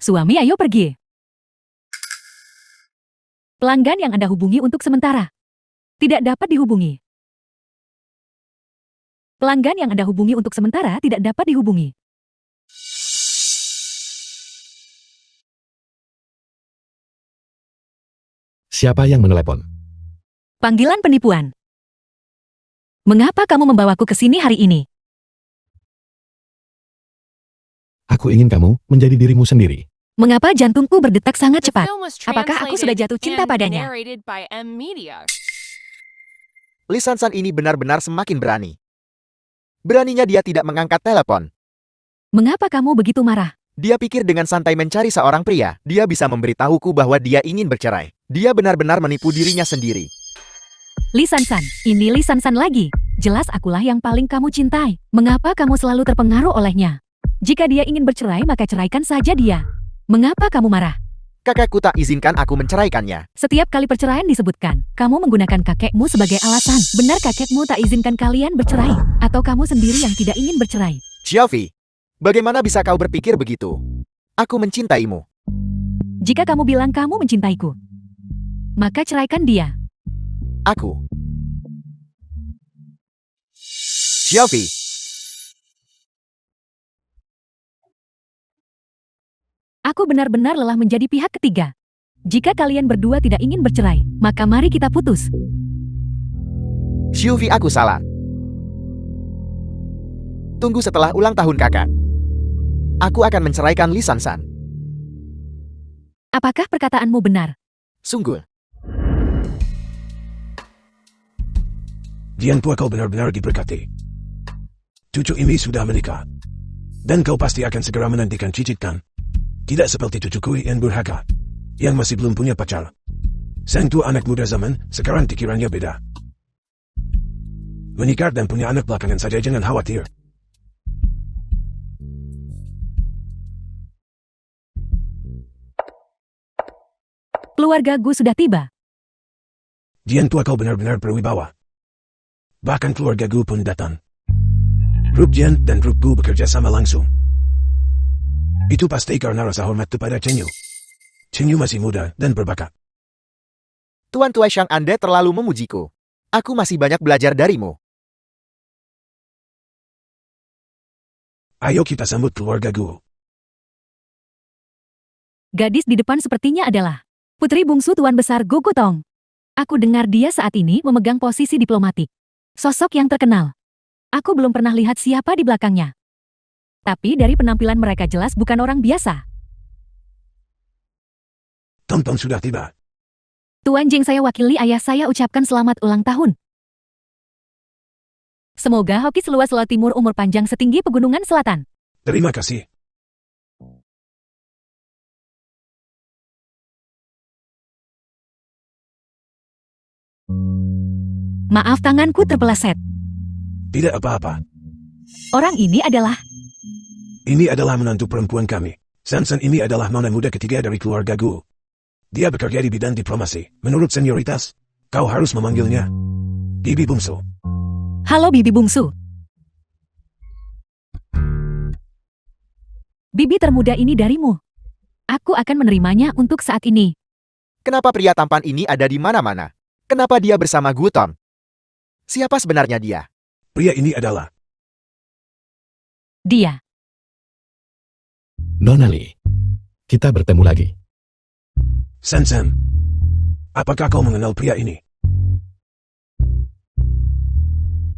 Suami, ayo pergi. Pelanggan yang Anda hubungi untuk sementara tidak dapat dihubungi. Pelanggan yang Anda hubungi untuk sementara tidak dapat dihubungi. Siapa yang menelepon? Panggilan penipuan. Mengapa kamu membawaku ke sini hari ini? Aku ingin kamu menjadi dirimu sendiri. Mengapa jantungku berdetak sangat The cepat? film was Apakah aku sudah jatuh cinta translated padanya? and narrated by M Media. Lee Sansan ini benar-benar semakin berani. Beraninya dia tidak mengangkat telepon. Mengapa kamu begitu marah? Dia pikir dengan santai mencari seorang pria, dia bisa memberitahuku bahwa dia ingin bercerai. Dia benar-benar menipu dirinya sendiri. Lee Sansan, ini Lee Sansan lagi. Jelas akulah yang paling kamu cintai. Mengapa kamu selalu terpengaruh olehnya? Jika dia ingin bercerai, maka ceraikan saja dia. Mengapa kamu marah? Kakakku tak izinkan aku menceraikannya. Setiap kali perceraian disebutkan, kamu menggunakan kakekmu sebagai alasan. Benar kakekmu tak izinkan kalian bercerai? Atau kamu sendiri yang tidak ingin bercerai? Xiaofi, bagaimana bisa kau berpikir begitu? Aku mencintaimu. Jika kamu bilang kamu mencintaiku, maka ceraikan dia. Aku. Xiaofi, Aku benar-benar lelah menjadi pihak ketiga. Jika kalian berdua tidak ingin bercerai, maka mari kita putus. Xiaofi, aku salah. Tunggu setelah ulang tahun kakak. Aku akan menceraikan Lee Sansan. Apakah perkataanmu benar? Sungguh. Jian tua, kau benar-benar diberkati. Cucu ini sudah menikah. Dan kau pasti akan segera menantikan cicit kan? Tidak seperti cucuku yang durhaka, yang masih belum punya pacar. Sang tua anak muda zaman, sekarang pikirannya beda. Menikah dan punya anak belakangan saja, jangan khawatir. Keluarga Gu sudah tiba. Jian tua, kau benar-benar berwibawa. Bahkan keluarga Gu pun datang. Grup Jian dan grup Gu bekerja sama langsung. Itu pasti karena rasa hormat kepada Chenyu. Qingyu masih muda dan berbakat. Tuan Tua Shang, Anda terlalu memujiku. Aku masih banyak belajar darimu. Ayo kita sambut keluarga Gu. Gadis di depan sepertinya adalah putri bungsu Tuan Besar Gogotong. Aku dengar dia saat ini memegang posisi diplomatik. Sosok yang terkenal. Aku belum pernah lihat siapa di belakangnya. Tapi dari penampilan mereka jelas bukan orang biasa. Tonton sudah tiba. Tuan Jing, saya wakili ayah saya ucapkan selamat ulang tahun. Semoga hoki seluas Laut Timur umur panjang setinggi pegunungan selatan. Terima kasih. Maaf, tanganku terpeleset. Tidak apa-apa. Orang ini adalah... Ini adalah menantu perempuan kami. Sansan ini adalah nona muda ketiga dari keluarga Gu. Dia bekerja di bidang diplomasi. Menurut senioritas, kau harus memanggilnya Bibi Bungsu. Halo Bibi Bungsu. Bibi termuda ini darimu. Aku akan menerimanya untuk saat ini. Kenapa pria tampan ini ada di mana-mana? Kenapa dia bersama Gutom? Siapa sebenarnya dia? Pria ini adalah Dia. Nona Li, kita bertemu lagi. Sansan. Apakah kau mengenal pria ini?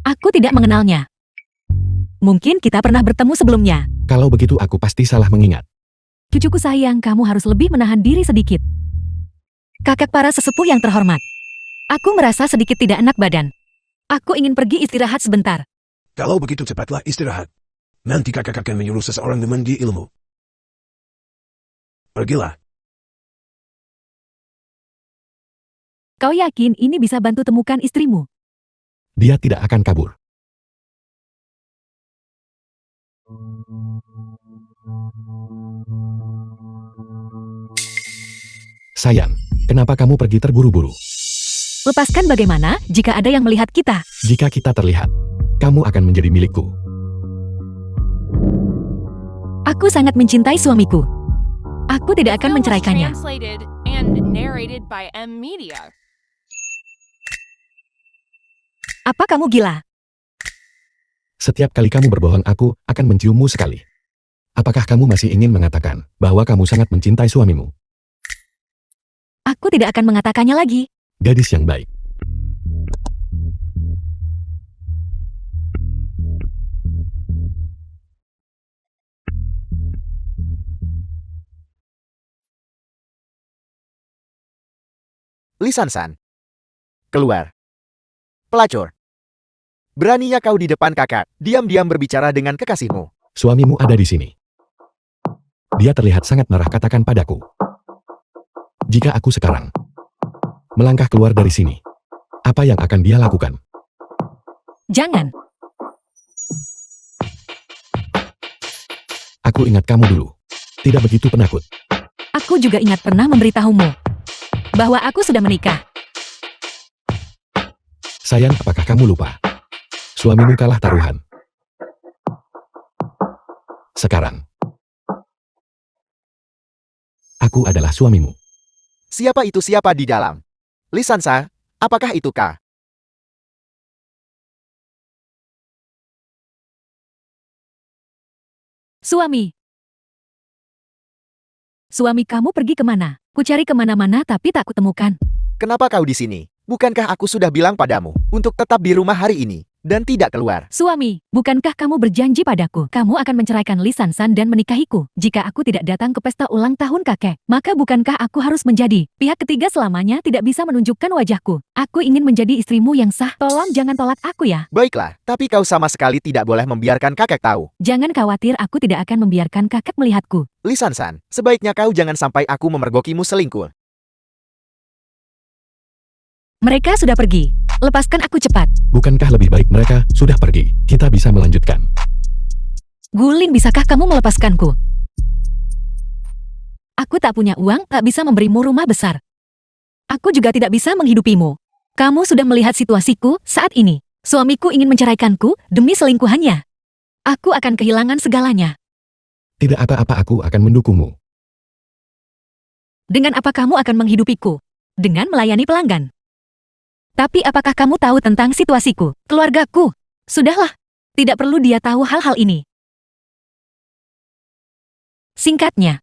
Aku tidak mengenalnya. Mungkin kita pernah bertemu sebelumnya. Kalau begitu aku pasti salah mengingat. Cucuku sayang, kamu harus lebih menahan diri sedikit. Kakak para sesepuh yang terhormat. Aku merasa sedikit tidak enak badan. Aku ingin pergi istirahat sebentar. Kalau begitu cepatlah istirahat. Nanti kakak akan menyuruh seseorang memenuhi ilmu. Pergilah. Kau yakin ini bisa bantu temukan istrimu? Dia tidak akan kabur. Sayang, kenapa kamu pergi terburu-buru? Lepaskan bagaimana jika ada yang melihat kita? Jika kita terlihat, kamu akan menjadi milikku. Aku sangat mencintai suamiku. Aku tidak akan Film was menceraikannya. translated and narrated by M Media. Apa kamu gila? Setiap kali kamu berbohong, aku akan menciummu sekali. Apakah kamu masih ingin mengatakan bahwa kamu sangat mencintai suamimu? Aku tidak akan mengatakannya lagi. Gadis yang baik. Li Sansan. Keluar. Pelacur. Beraninya kau di depan kakak, diam-diam berbicara dengan kekasihmu. Suamimu ada di sini. Dia terlihat sangat marah, katakan padaku. Jika aku sekarang melangkah keluar dari sini, apa yang akan dia lakukan? Jangan. Aku ingat kamu dulu. Tidak begitu penakut. Aku juga ingat pernah memberitahumu bahwa aku sudah menikah. Sayang, apakah kamu lupa? Suamimu kalah taruhan. Sekarang, aku adalah suamimu. Siapa itu siapa di dalam? Li Sansa, apakah itu kah? Suami. Suami kamu pergi kemana? Ku cari kemana-mana tapi tak kutemukan. Kenapa kau di sini? Bukankah aku sudah bilang padamu untuk tetap di rumah hari ini dan tidak keluar? Suami, bukankah kamu berjanji padaku kamu akan menceraikan Li Sansan dan menikahiku? Jika aku tidak datang ke pesta ulang tahun kakek, maka bukankah aku harus menjadi pihak ketiga selamanya tidak bisa menunjukkan wajahku? Aku ingin menjadi istrimu yang sah. Tolong jangan tolak aku ya. Baiklah, tapi kau sama sekali tidak boleh membiarkan kakek tahu. Jangan khawatir, aku tidak akan membiarkan kakek melihatku. Li Sansan, sebaiknya kau jangan sampai aku memergokimu selingkuh. Mereka sudah pergi. Lepaskan aku cepat. Bukankah lebih baik mereka sudah pergi? Kita bisa melanjutkan. Guling, bisakah kamu melepaskanku? Aku tak punya uang, tak bisa memberimu rumah besar. Aku juga tidak bisa menghidupimu. Kamu sudah melihat situasiku saat ini. Suamiku ingin menceraikanku demi selingkuhannya. Aku akan kehilangan segalanya. Tidak apa-apa, aku akan mendukungmu. Dengan apa kamu akan menghidupiku? Dengan melayani pelanggan. Tapi apakah kamu tahu tentang situasiku, keluargaku? Sudahlah, tidak perlu dia tahu hal-hal ini. Singkatnya,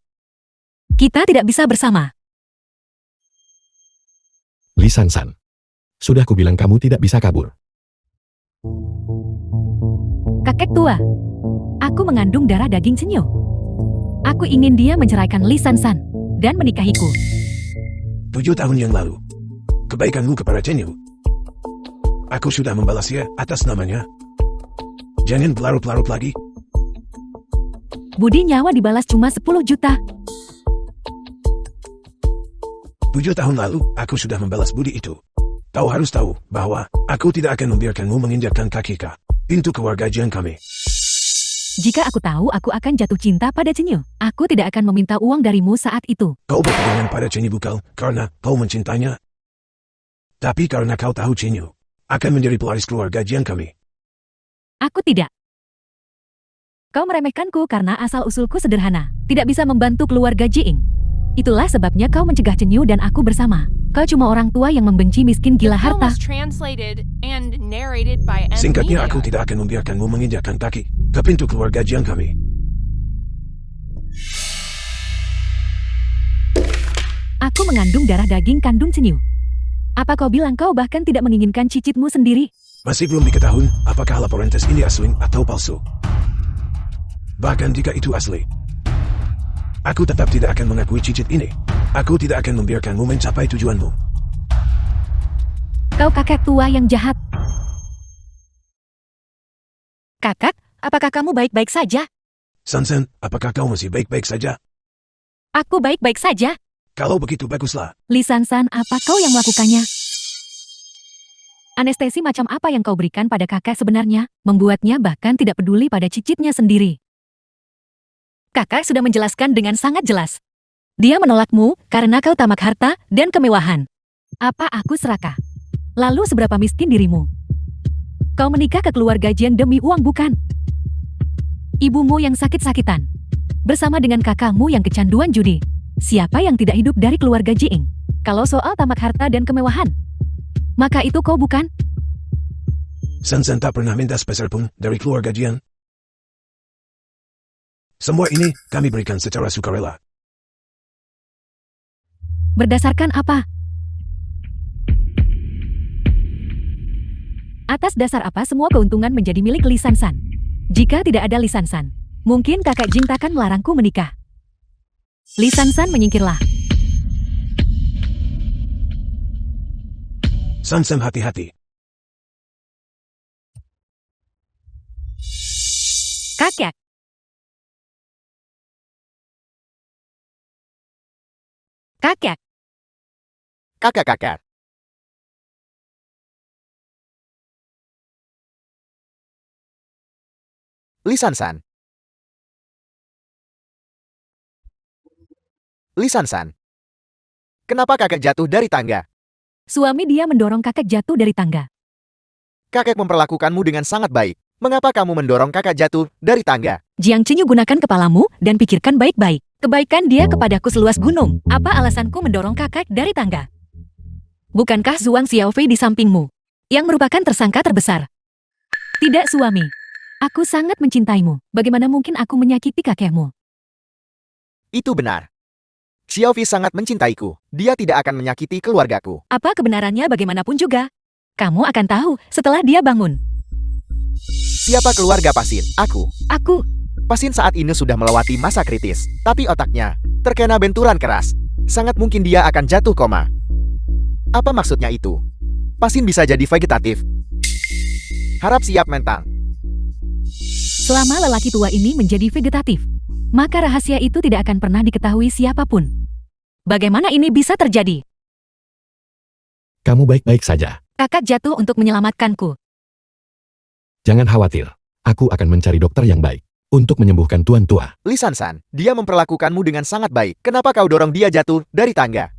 kita tidak bisa bersama. Li Sansan. Sudah kubilang kamu tidak bisa kabur. Kakek tua, aku mengandung darah daging Cenyu. Aku ingin dia menceraikan Li Sansan dan menikahiku. 7 tahun yang lalu, kebaikanmu kepada Cenyu. Aku sudah membalasnya atas namanya. Jangan berlarut-larut lagi. Budi nyawa dibalas cuma 10 juta. 7 tahun lalu, aku sudah membalas budi itu. Kau harus tahu bahwa aku tidak akan membiarkanmu menginjakkan kaki ke pintu keluarga Jiang kami. Jika aku tahu aku akan jatuh cinta pada Cenyu, aku tidak akan meminta uang darimu saat itu. Kau berpegangan pada Cenyu bukan karena kau mencintainya, tapi karena kau tahu Cenyu akan menjadi pewaris keluarga Jiang kami. Aku tidak. Kau meremehkanku karena asal-usulku sederhana, tidak bisa membantu keluarga Jiing. Itulah sebabnya kau mencegah Cenyu dan aku bersama. Kau cuma orang tua yang membenci miskin The gila film harta. was translated and narrated by M. Singkatnya, Media. aku tidak akan membiarkanmu menginjakkan kaki ke pintu keluarga Jiang kami. Aku mengandung darah daging kandung Cenyu. Apa kau bilang kau bahkan tidak menginginkan cicitmu sendiri? Masih belum diketahui apakah laporan tes ini asli atau palsu. Bahkan jika itu asli, aku tetap tidak akan mengakui cicit ini. Aku tidak akan membiarkanmu mencapai tujuanmu. Kau kakek tua yang jahat. Kakak, apakah kamu baik-baik saja? Sansan, apakah kau masih baik-baik saja? Aku baik-baik saja. Kalau begitu baguslah. Li Sansan, apa kau yang melakukannya? Anestesi macam apa yang kau berikan pada kakak sebenarnya, membuatnya bahkan tidak peduli pada cicitnya sendiri. Kakak sudah menjelaskan dengan sangat jelas. Dia menolakmu karena kau tamak harta dan kemewahan. Apa aku serakah? Lalu seberapa miskin dirimu? Kau menikah ke keluarga Jiang demi uang bukan? Ibumu yang sakit-sakitan. Bersama dengan kakakmu yang kecanduan judi. Siapa yang tidak hidup dari keluarga Jiing? Kalau soal tamak harta dan kemewahan, maka itu kau bukan? Sansan tak pernah minta sepeser pun dari keluarga Jiang. Semua ini kami berikan secara sukarela. Berdasarkan apa? Atas dasar apa semua keuntungan menjadi milik Li Sansan? Jika tidak ada Li Sansan, mungkin kakak Jing takkan melarangku menikah. Li Sansan menyingkirlah. Sansan, hati-hati. Kakek. Kakek. Kakak-kakak. Li Sansan. Li Sansan. Kenapa kakek jatuh dari tangga? Suami dia mendorong kakek jatuh dari tangga. Kakek memperlakukanmu dengan sangat baik. Mengapa kamu mendorong kakak jatuh dari tangga? Jiang Cenyu, gunakan kepalamu dan pikirkan baik-baik. Kebaikan dia kepadaku seluas gunung. Apa alasanku mendorong kakak dari tangga? Bukankah Zhuang Xiaofei di sampingmu, yang merupakan tersangka terbesar? Tidak, suami. Aku sangat mencintaimu. Bagaimana mungkin aku menyakiti kakekmu? Itu benar. Xiaofi sangat mencintaiku. Dia tidak akan menyakiti keluargaku. Apa kebenarannya bagaimanapun juga? Kamu akan tahu setelah dia bangun. Siapa keluarga Pasin? Aku. Aku, Pasin saat ini sudah melewati masa kritis, tapi otaknya terkena benturan keras. Sangat mungkin dia akan jatuh koma. Apa maksudnya itu? Pasin bisa jadi vegetatif. Harap siap mental. selama lelaki tua ini menjadi vegetatif, maka rahasia itu tidak akan pernah diketahui siapapun. Bagaimana ini bisa terjadi? Kamu baik-baik saja. Kakak jatuh untuk menyelamatkanku. Jangan khawatir. Aku akan mencari dokter yang baik untuk menyembuhkan tuan tua. Li Sansan, dia memperlakukanmu dengan sangat baik. Kenapa kau dorong dia jatuh dari tangga?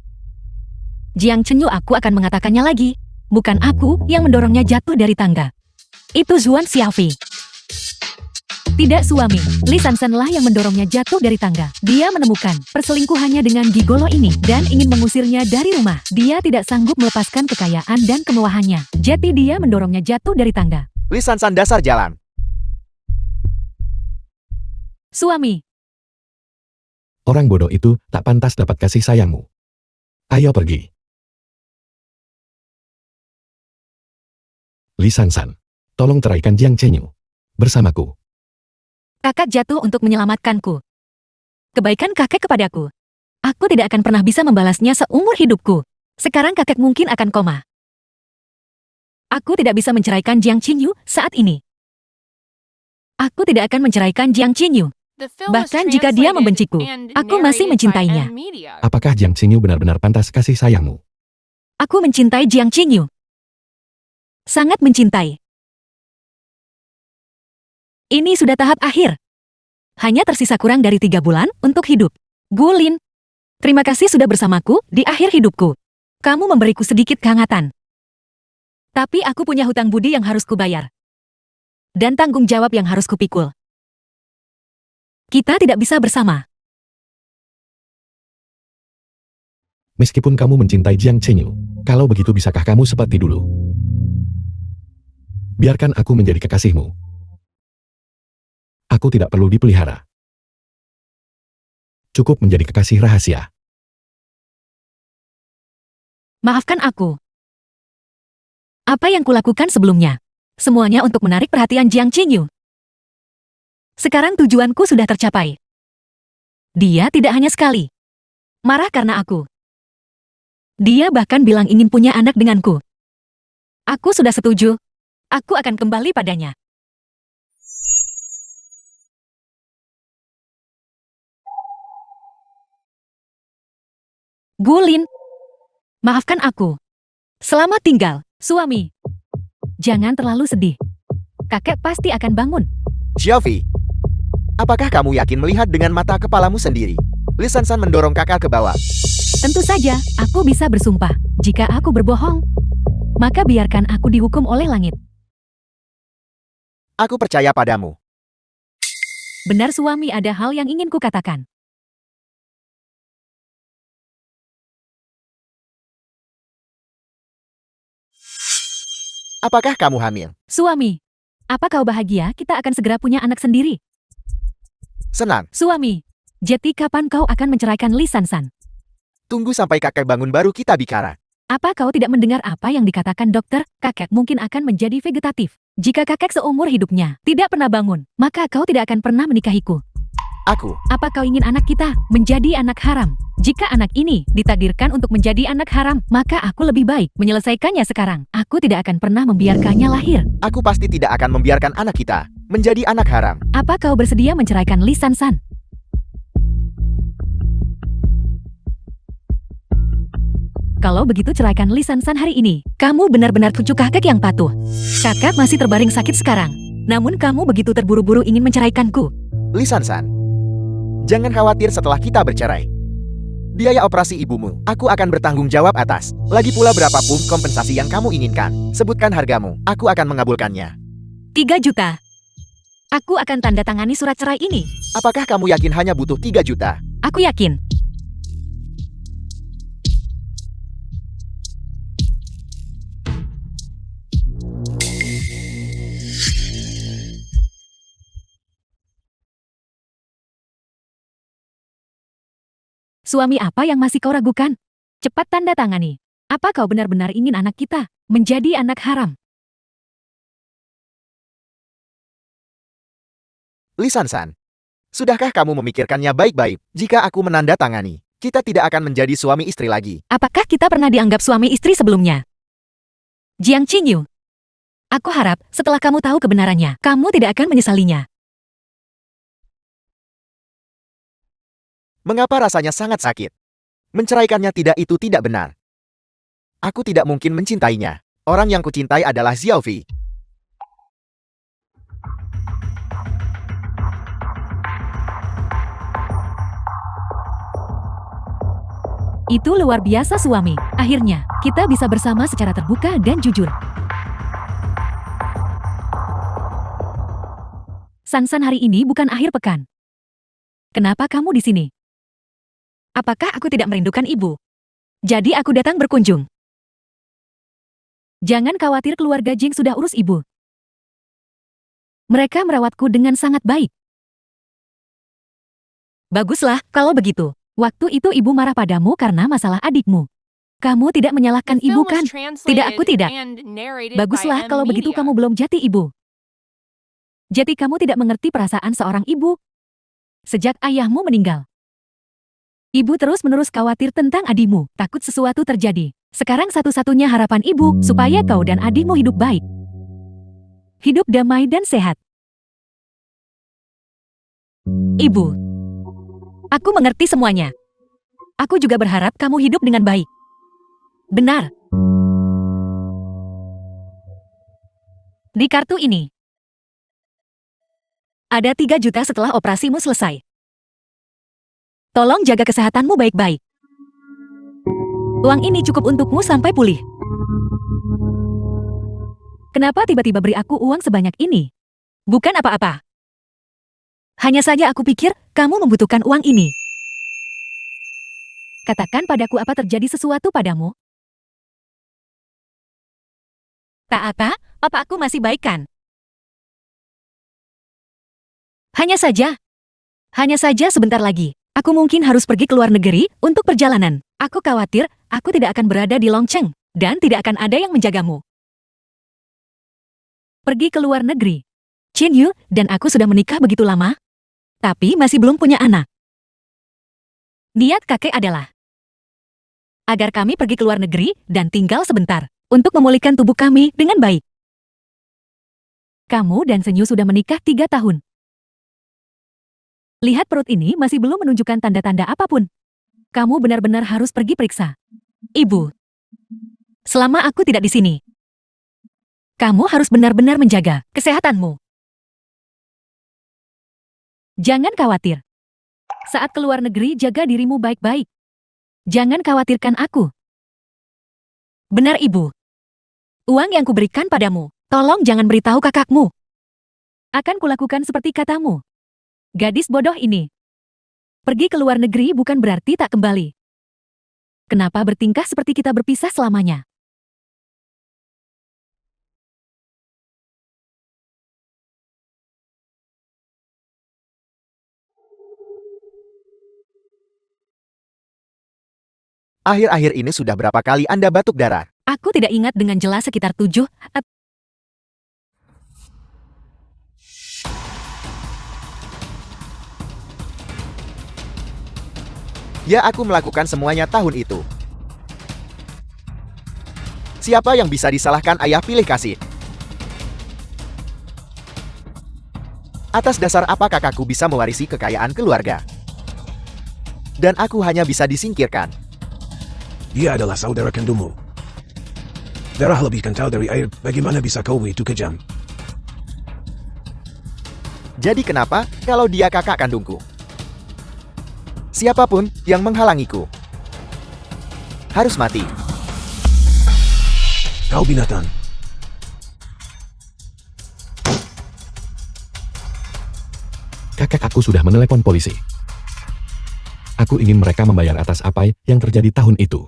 Jiang Chenyu, aku akan mengatakannya lagi. Bukan aku yang mendorongnya jatuh dari tangga. Itu Zuan Xiaofei. Tidak suami, Lee Sansan lah yang mendorongnya jatuh dari tangga. Dia menemukan perselingkuhannya dengan gigolo ini dan ingin mengusirnya dari rumah. Dia tidak sanggup melepaskan kekayaan dan kemewahannya. Jadi dia mendorongnya jatuh dari tangga. Lee Sansan dasar jalan. Suami, Orang bodoh itu tak pantas dapat kasih sayangmu. Ayo pergi. Lee Sansan, tolong ceraikan Jiang Chenyu bersamaku. kakak jatuh untuk menyelamatkanku. Kebaikan kakek kepadaku. Aku tidak akan pernah bisa membalasnya seumur hidupku. Sekarang kakek mungkin akan koma. Aku tidak bisa menceraikan Jiang Chenyu saat ini. Aku tidak akan menceraikan Jiang Chenyu. The film was Bahkan jika dia translated membenciku, and aku masih narrated by mencintainya. N Media. Apakah Jiang Chenyu benar-benar pantas kasih sayangmu? Aku mencintai Jiang Chenyu. Sangat mencintai. Ini sudah tahap akhir. Hanya tersisa kurang dari 3 bulan untuk hidup. Gulin, terima kasih sudah bersamaku di akhir hidupku. Kamu memberiku sedikit kehangatan. Tapi aku punya hutang budi yang harus kubayar. Dan tanggung jawab yang harus kupikul. Kita tidak bisa bersama. Meskipun kamu mencintai Jiang Chenyu, kalau begitu bisakah kamu seperti dulu? Biarkan aku menjadi kekasihmu. Aku tidak perlu dipelihara. Cukup menjadi kekasih rahasia. Maafkan aku. Apa yang kulakukan sebelumnya? Semuanya untuk menarik perhatian Jiang Chenyu. Sekarang tujuanku sudah tercapai. Dia tidak hanya sekali marah karena aku. Dia bahkan bilang ingin punya anak denganku. Aku sudah setuju. Aku akan kembali padanya. Gulin, maafkan aku. Selamat tinggal, suami. Jangan terlalu sedih. Kakek pasti akan bangun. Xiaofi, apakah kamu yakin melihat dengan mata kepalamu sendiri? Lee Sansan mendorong kakak ke bawah. Tentu saja, aku bisa bersumpah. Jika aku berbohong, maka biarkan aku dihukum oleh langit. Aku percaya padamu. Benar suami, ada hal yang ingin kukatakan. Apakah kamu hamil? Suami, apa kau bahagia kita akan segera punya anak sendiri? Senang. Suami, jadi kapan kau akan menceraikan Lee Sansan? Tunggu sampai kakek bangun baru kita bicara. Apa kau tidak mendengar apa yang dikatakan dokter? Kakek mungkin akan menjadi vegetatif. Jika kakek seumur hidupnya tidak pernah bangun, maka kau tidak akan pernah menikahiku. Aku. Apa kau ingin anak kita menjadi anak haram? Jika anak ini ditakdirkan untuk menjadi anak haram, maka aku lebih baik menyelesaikannya sekarang. Aku tidak akan pernah membiarkannya lahir. Aku pasti tidak akan membiarkan anak kita menjadi anak haram. Apa kau bersedia menceraikan Lee Sansan? Kalau begitu ceraikan Lee Sansan hari ini. Kamu benar-benar cucu kakek yang patuh. Kakak masih terbaring sakit sekarang. Namun kamu begitu terburu-buru ingin menceraikanku. Lee Sansan, jangan khawatir setelah kita bercerai. Biaya operasi ibumu, aku akan bertanggung jawab atas. Lagi pula berapapun kompensasi yang kamu inginkan. Sebutkan hargamu, aku akan mengabulkannya. 3 juta. Aku akan tanda tangani surat cerai ini. Apakah kamu yakin hanya butuh 3 juta? Aku yakin. Suami, apa yang masih kau ragukan? Cepat tanda tangani. Apa kau benar-benar ingin anak kita menjadi anak haram? Lee Sansan, sudahkah kamu memikirkannya baik-baik? Jika aku menandatangani, kita tidak akan menjadi suami istri lagi. Apakah kita pernah dianggap suami istri sebelumnya? Jiang Chenyu, aku harap setelah kamu tahu kebenarannya, kamu tidak akan menyesalinya. Mengapa rasanya sangat sakit? Menceraikannya itu tidak benar. Aku tidak mungkin mencintainya. Orang yang kucintai adalah Xiaofi. Itu luar biasa suami. Akhirnya, kita bisa bersama secara terbuka dan jujur. Sansan, hari ini bukan akhir pekan. Kenapa kamu di sini? Apakah aku tidak merindukan ibu? Jadi aku datang berkunjung. Jangan khawatir, keluarga Jing sudah urus ibu. Mereka merawatku dengan sangat baik. Baguslah, kalau begitu. Waktu itu ibu marah padamu karena masalah adikmu. Kamu tidak menyalahkan The ibu film kan? was translated Tidak, aku tidak. and narrated Baguslah, by kalau begitu M-Media. kamu belum jati ibu. Jadi kamu tidak mengerti perasaan seorang ibu? Sejak ayahmu meninggal, ibu terus-menerus khawatir tentang adikmu, takut sesuatu terjadi. Sekarang satu-satunya harapan ibu, supaya kau dan adikmu hidup baik. Hidup damai dan sehat. Ibu, aku mengerti semuanya. Aku juga berharap kamu hidup dengan baik. Benar. Di kartu ini, ada 3 juta setelah operasimu selesai. Tolong jaga kesehatanmu baik-baik. Uang ini cukup untukmu sampai pulih. Kenapa tiba-tiba beri aku uang sebanyak ini? Bukan apa-apa. Hanya saja aku pikir kamu membutuhkan uang ini. Katakan padaku apa terjadi sesuatu padamu. Tak apa, papa aku masih baik kan? Hanya saja sebentar lagi. Aku mungkin harus pergi ke luar negeri untuk perjalanan. Aku khawatir aku tidak akan berada di Longcheng dan tidak akan ada yang menjagamu. Pergi ke luar negeri. Chin Yu dan aku sudah menikah begitu lama, tapi masih belum punya anak. Niat kakek adalah agar kami pergi ke luar negeri dan tinggal sebentar untuk memulihkan tubuh kami dengan baik. Kamu dan Senyu sudah menikah 3 tahun. Lihat perut ini masih belum menunjukkan tanda-tanda apapun. Kamu benar-benar harus pergi periksa. Ibu, selama aku tidak di sini, kamu harus benar-benar menjaga kesehatanmu. Jangan khawatir. Saat keluar negeri, jaga dirimu baik-baik. Jangan khawatirkan aku. Benar, Ibu. Uang yang kuberikan padamu, tolong jangan beritahu kakakmu. Akan kulakukan seperti katamu. Gadis bodoh ini. Pergi ke luar negeri bukan berarti tak kembali. Kenapa bertingkah seperti kita berpisah selamanya? Akhir-akhir ini sudah berapa kali Anda batuk darah? Aku tidak ingat dengan jelas, sekitar 7 atau Ya, aku melakukan semuanya tahun itu. Siapa yang bisa disalahkan ayah pilih kasih? Atas dasar apa kakakku bisa mewarisi kekayaan keluarga? Dan aku hanya bisa disingkirkan. Dia adalah saudara kandungmu. Darah lebih kental dari air, bagaimana bisa kau itu kejam? Jadi kenapa kalau dia kakak kandungku? Siapapun yang menghalangiku harus mati. Kau binatang. Kakak aku sudah menelepon polisi. Aku ingin mereka membayar atas apa yang terjadi tahun itu.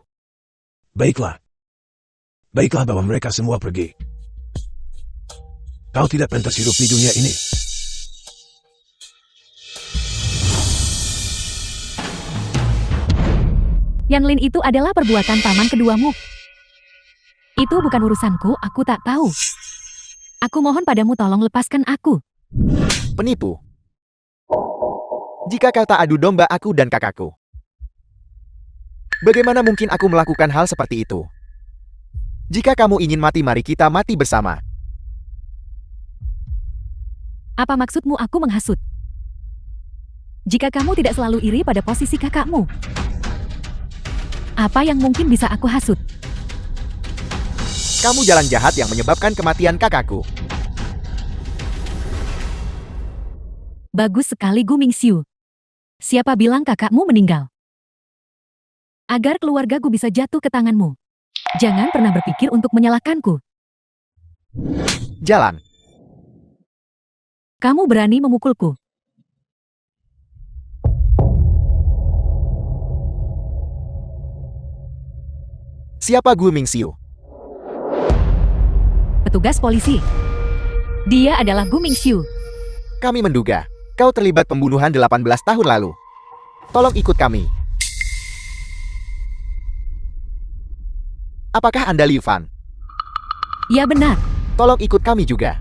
Baiklah. Baiklah, bawa mereka semua pergi. Kau tidak pantas hidup di dunia ini. Yan Lin itu adalah perbuatan paman keduamu. Itu bukan urusanku, aku tak tahu. Aku mohon padamu, tolong lepaskan aku. Penipu. Jika kau tak adu domba aku dan kakakku, bagaimana mungkin aku melakukan hal seperti itu? Jika kamu ingin mati, mari kita mati bersama. Apa maksudmu aku menghasut? Jika kamu tidak selalu iri pada posisi kakakmu, apa yang mungkin bisa aku hasut? Kamu jalan jahat yang menyebabkan kematian kakakku. Bagus sekali, Gu Mingxiu. Siapa bilang kakakmu meninggal? Agar keluargaku bisa jatuh ke tanganmu, jangan pernah berpikir untuk menyalahkanku. Jalan. Kamu berani memukulku. Siapa Gu Mingxiu? Petugas polisi. Dia adalah Gu Mingxiu. Kami menduga, kau terlibat pembunuhan 18 tahun lalu. Tolong ikut kami. Apakah Anda Liu Fan? Ya benar. Tolong ikut kami juga.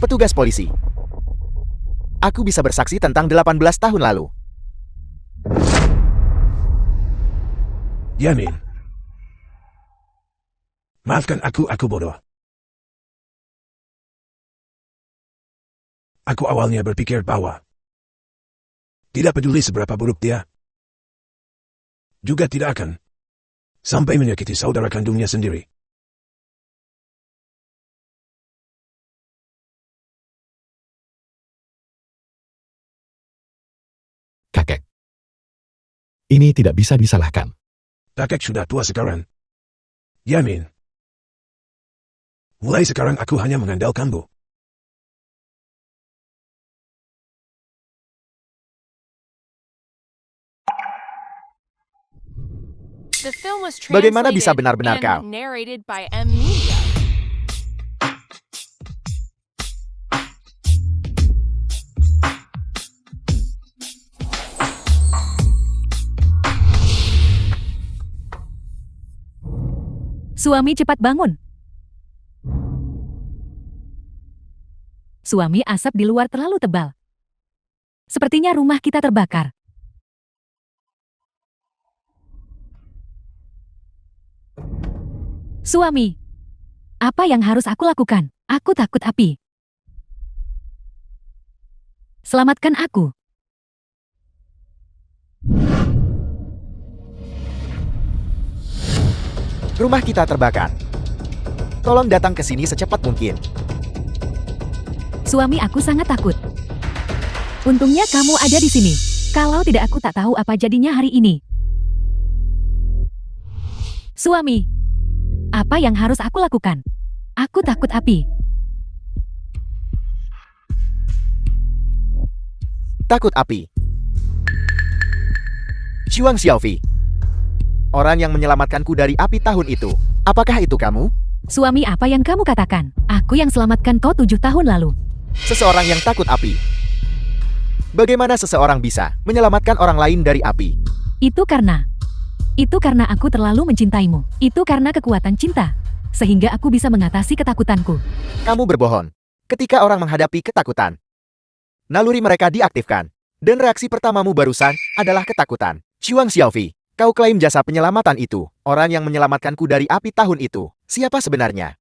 Petugas polisi. Aku bisa bersaksi tentang 18 tahun lalu. Yamin. Maafkan aku bodoh. Aku awalnya berpikir bahwa tidak peduli seberapa buruk dia, juga tidak akan sampai menyakiti saudara kandungnya sendiri. Kakek. Ini tidak bisa disalahkan. Kakek sudah tua sekarang. Yamin. Mulai sekarang aku hanya mengandalkanmu. The film was Bagaimana bisa translated benar-benar kau? and narrated by M Media. Suami cepat bangun. Suami, asap di luar terlalu tebal. Sepertinya rumah kita terbakar. Suami, apa yang harus aku lakukan? Aku takut api. Selamatkan aku. Rumah kita terbakar. Tolong datang ke sini secepat mungkin. Suami, aku sangat takut. Untungnya kamu ada di sini. Kalau tidak, aku tak tahu apa jadinya hari ini. Suami, apa yang harus aku lakukan? Aku takut api. Takut api. Xuang Xiaofi. Orang yang menyelamatkanku dari api tahun itu. Apakah itu kamu? Suami, apa yang kamu katakan? Aku yang selamatkan kau 7 tahun lalu. Seseorang yang takut api. Bagaimana seseorang bisa menyelamatkan orang lain dari api? Itu karena aku terlalu mencintaimu. Itu karena kekuatan cinta. Sehingga aku bisa mengatasi ketakutanku. Kamu berbohong. Ketika orang menghadapi ketakutan, naluri mereka diaktifkan. Dan reaksi pertamamu barusan adalah ketakutan. Xuang Xiaofi, kau klaim jasa penyelamatan itu. Orang yang menyelamatkanku dari api tahun itu. Siapa sebenarnya?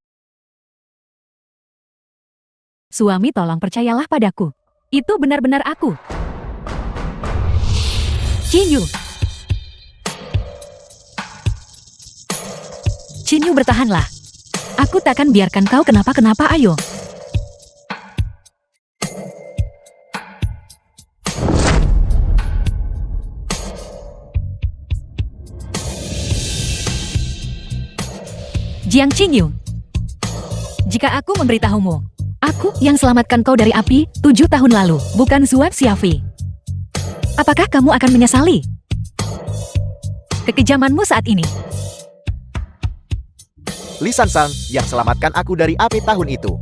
Suami, tolong percayalah padaku. Itu benar-benar aku. Qin Yu. Qin Yu, bertahanlah. Aku takkan biarkan kau kenapa-kenapa, ayo. Jiang Qin Yu. Jika aku memberitahumu, aku yang selamatkan kau dari api 7 tahun lalu, bukan Xuan Xiaofi. Apakah kamu akan menyesali kekejamanmu saat ini? Li Sansan yang selamatkan aku dari api tahun itu.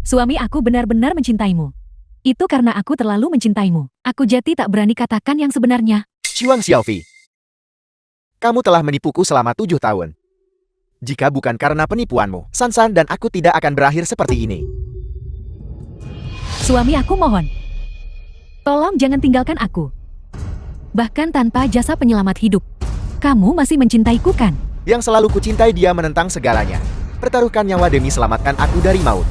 Suami, aku benar-benar mencintaimu. Itu karena aku terlalu mencintaimu. Aku jadi tak berani katakan yang sebenarnya. Xuang Xiaofi, kamu telah menipuku selama 7 tahun. Jika bukan karena penipuanmu, Sansan dan aku tidak akan berakhir seperti ini. Suami, aku mohon. Tolong jangan tinggalkan aku. Bahkan tanpa jasa penyelamat hidup. Kamu masih mencintaiku kan? Yang selalu kucintai dia menentang segalanya. Pertaruhkan nyawa demi selamatkan aku dari maut.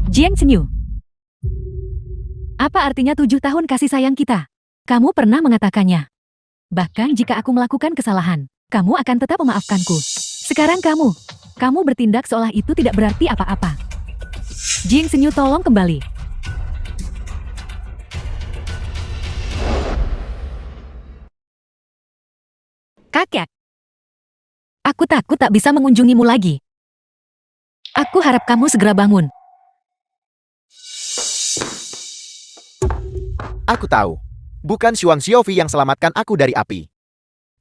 Jiang Xinyu. Apa artinya 7 tahun kasih sayang kita? Kamu pernah mengatakannya. Bahkan jika aku melakukan kesalahan, kamu akan tetap memaafkanku. Sekarang kamu bertindak seolah itu tidak berarti apa-apa. Jiang Xinyu, tolong kembali. Kakek. Aku takut tak bisa mengunjungimu lagi. Aku harap kamu segera bangun. Aku tahu. Bukan Shuang Xiaofi yang selamatkan aku dari api.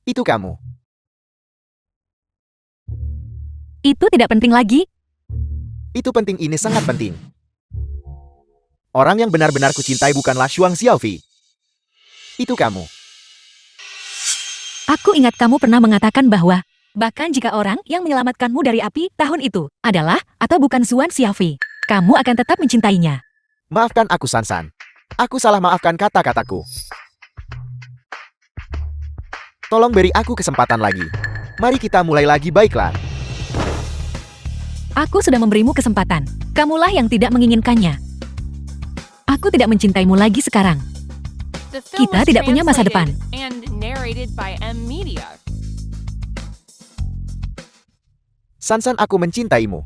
Itu kamu. Itu tidak penting lagi. Itu penting, ini sangat penting. Orang yang benar-benar kucintai bukanlah Shuang Xiaofi. Itu kamu. Aku ingat kamu pernah mengatakan bahwa bahkan jika orang yang menyelamatkanmu dari api tahun itu adalah atau bukan Shuang Xiaofi, kamu akan tetap mencintainya. Maafkan aku, Sansan. Aku salah, maafkan kata-kataku. Tolong beri aku kesempatan lagi. Mari kita mulai lagi, baiklah. Aku sudah memberimu kesempatan. Kamulah yang tidak menginginkannya. Aku tidak mencintaimu lagi sekarang. The film Kita was tidak punya masa depan. translated and narrated by M Media. Sansan, aku mencintaimu.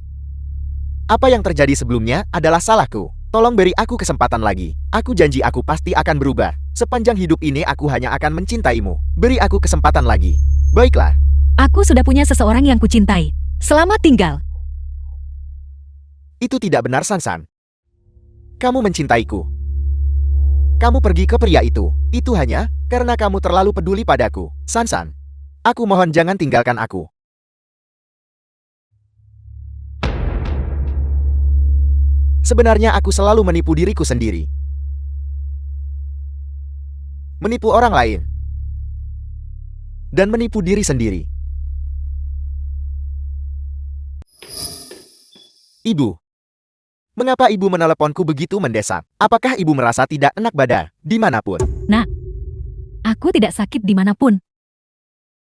Apa yang terjadi sebelumnya adalah salahku. Tolong beri aku kesempatan lagi. Aku janji aku pasti akan berubah. Sepanjang hidup ini aku hanya akan mencintaimu. Beri aku kesempatan lagi. Baiklah. Aku sudah punya seseorang yang kucintai. Selamat tinggal. Itu tidak benar, Sansan. Kamu mencintaiku. Kamu pergi ke pria itu. Itu hanya karena kamu terlalu peduli padaku. Sansan. Aku mohon jangan tinggalkan aku. Sebenarnya aku selalu menipu diriku sendiri. Menipu orang lain. Dan menipu diri sendiri. Ibu. Mengapa ibu meneleponku begitu mendesak? Apakah ibu merasa tidak enak badan dimanapun? Aku tidak sakit dimanapun.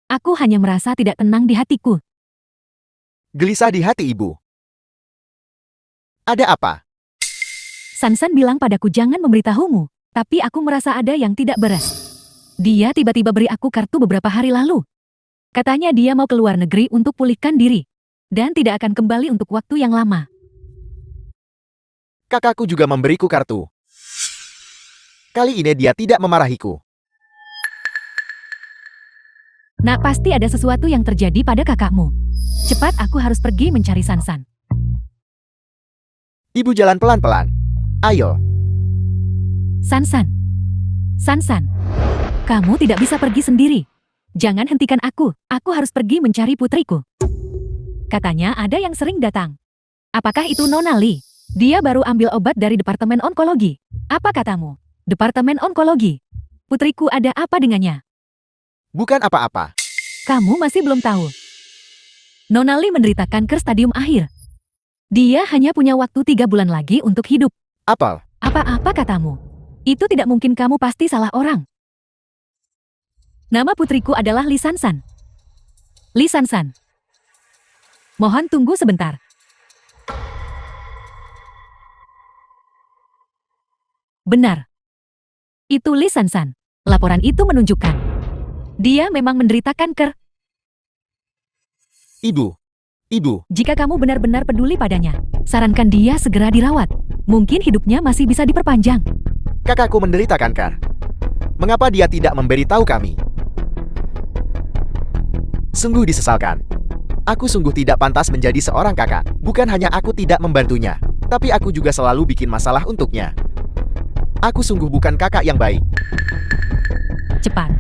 Aku hanya merasa tidak tenang di hatiku. Gelisah di hati ibu. Ada apa? Sansan bilang padaku jangan memberitahumu, tapi aku merasa ada yang tidak beres. Dia tiba-tiba beri aku kartu beberapa hari lalu. Katanya dia mau ke luar negeri untuk pulihkan diri, dan tidak akan kembali untuk waktu yang lama. Kakakku juga memberiku kartu. Kali ini dia tidak memarahiku. Nak, pasti ada sesuatu yang terjadi pada kakakmu. Cepat, aku harus pergi mencari Sansan. Ibu jalan pelan-pelan. Ayo. Sansan. Sansan. Kamu tidak bisa pergi sendiri. Jangan hentikan aku. Aku harus pergi mencari putriku. Katanya ada yang sering datang. Apakah itu Nona Li? Dia baru ambil obat dari Departemen Onkologi. Apa katamu? Departemen Onkologi. Putriku ada apa dengannya? Bukan apa-apa. Kamu masih belum tahu. Nona Li menderita kanker stadium akhir. Dia hanya punya waktu 3 bulan lagi untuk hidup. Apel. Apa-apa katamu? Itu tidak mungkin, kamu pasti salah orang. Nama putriku adalah Li Sansan. Li Sansan. Mohon tunggu sebentar. Benar. Itu Li Sansan. Laporan itu menunjukkan dia memang menderita kanker. Ibu. Ibu. Jika kamu benar-benar peduli padanya, sarankan dia segera dirawat. Mungkin hidupnya masih bisa diperpanjang. Kakakku menderita kanker. Mengapa dia tidak memberitahu kami? Sungguh disesalkan. Aku sungguh tidak pantas menjadi seorang kakak. Bukan hanya aku tidak membantunya, tapi aku juga selalu bikin masalah untuknya. Aku sungguh bukan kakak yang baik. Cepat.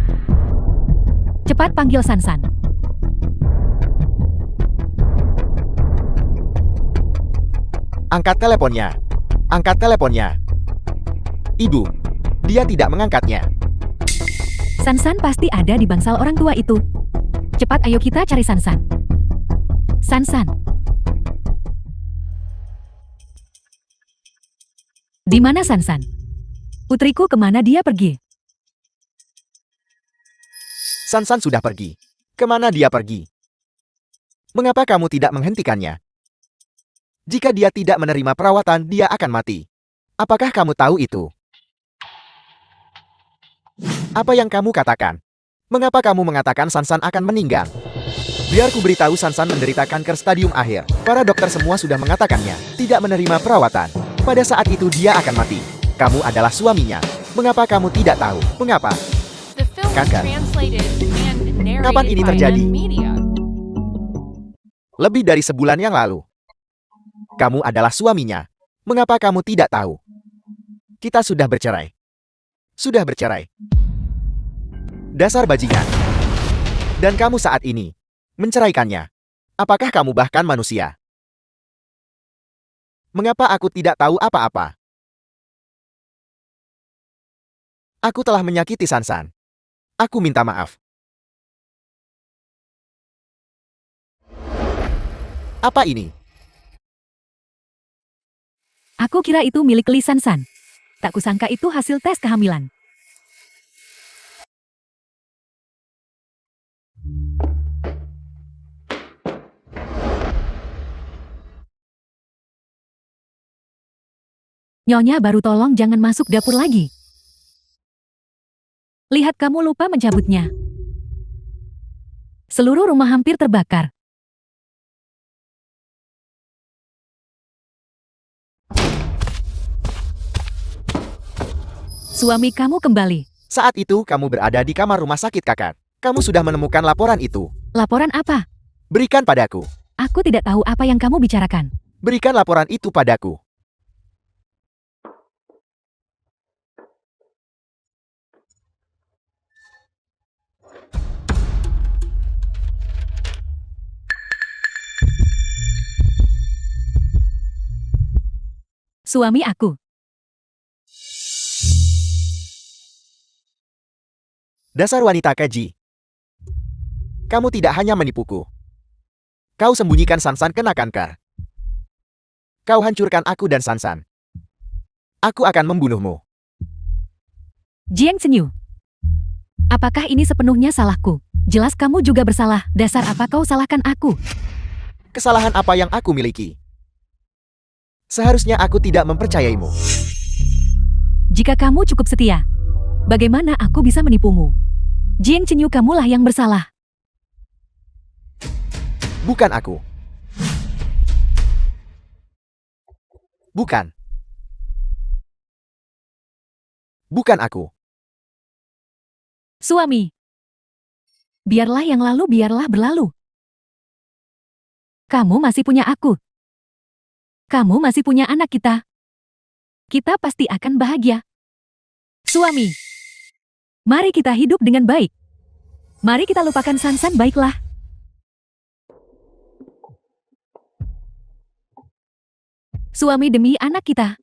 Cepat panggil Sansan. Angkat teleponnya. Angkat teleponnya. Ibu. Dia tidak mengangkatnya. Sansan pasti ada di bangsal orang tua itu. Cepat, ayo kita cari Sansan. Sansan. Di mana Sansan? Putriku, kemana dia pergi? Sansan sudah pergi. Kemana dia pergi? Mengapa kamu tidak menghentikannya? Jika dia tidak menerima perawatan, dia akan mati. Apakah kamu tahu itu? Apa yang kamu katakan? Mengapa kamu mengatakan Sansan akan meninggal? Biar ku beritahu, Sansan menderita kanker stadium akhir. Para dokter semua sudah mengatakannya, tidak menerima perawatan. Pada saat itu dia akan mati. Kamu adalah suaminya. Mengapa kamu tidak tahu? Mengapa? The film was Kakak. translated and Kapan ini narrated by terjadi? N Media. Lebih dari sebulan yang lalu. Kamu adalah suaminya. Mengapa kamu tidak tahu? Kita sudah bercerai. Sudah bercerai. Dasar bajingan. Dan kamu saat ini menceraikannya. Apakah kamu bahkan manusia? Mengapa aku tidak tahu apa-apa? Aku telah menyakiti Sansan. Aku minta maaf. Apa ini? Aku kira itu milik Li Sansan. Tak kusangka itu hasil tes kehamilan. Nyonya baru tolong jangan masuk dapur lagi. Lihat kamu lupa mencabutnya. Seluruh rumah hampir terbakar. Suami kamu kembali. Saat itu kamu berada di kamar rumah sakit kakak. Kamu sudah menemukan laporan itu. Laporan apa? Berikan padaku. Aku tidak tahu apa yang kamu bicarakan. Berikan laporan itu padaku. Suami aku. Dasar wanita keji. Kamu tidak hanya menipuku. Kau sembunyikan Sansan kena kanker. Kau hancurkan aku dan Sansan. Aku akan membunuhmu. Jiang Senyu. Apakah ini sepenuhnya salahku? Jelas kamu juga bersalah. Dasar apa kau salahkan aku? Kesalahan apa yang aku miliki? Seharusnya aku tidak mempercayaimu. Jika kamu cukup setia, bagaimana aku bisa menipumu? Jiang Senyu, kamulah yang bersalah. Bukan aku. Bukan. Bukan aku. Suami. Biarlah yang lalu biarlah berlalu. Kamu masih punya aku. Kamu masih punya anak kita. Kita pasti akan bahagia. Suami. Mari kita hidup dengan baik. Mari kita lupakan Sansan, baiklah. Suami demi anak kita.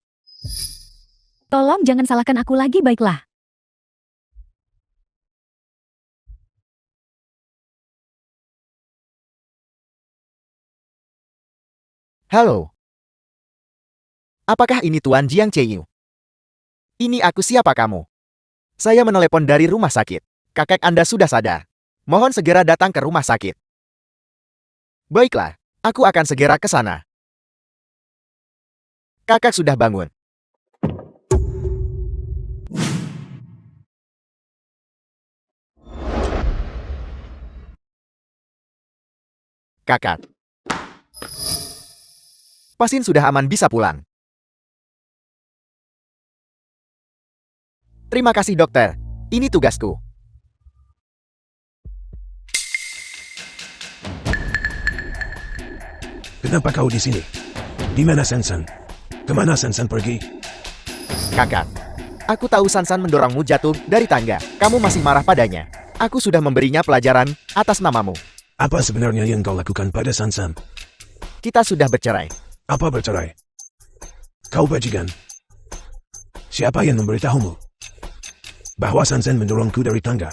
Tolong jangan salahkan aku lagi, baiklah. Halo. Apakah ini Tuan Jiang Chengyu? Ini aku, siapa kamu? Saya menelepon dari rumah sakit. Kakek Anda sudah sadar. Mohon segera datang ke rumah sakit. Baiklah, aku akan segera ke sana. Kakak sudah bangun. Kakak. Pasien sudah aman, bisa pulang. Terima kasih dokter. Ini tugasku. Kenapa kau di sini? Di mana Sansan? Kemana Sansan pergi? Kakak. Aku tahu Sansan mendorongmu jatuh dari tangga. Kamu masih marah padanya. Aku sudah memberinya pelajaran atas namamu. Apa sebenarnya yang kau lakukan pada Sansan? Kita sudah bercerai. Apa bercerai? Kau bajingan. Siapa yang memberitahumu bahwa Sansan mendorongku dari tangga?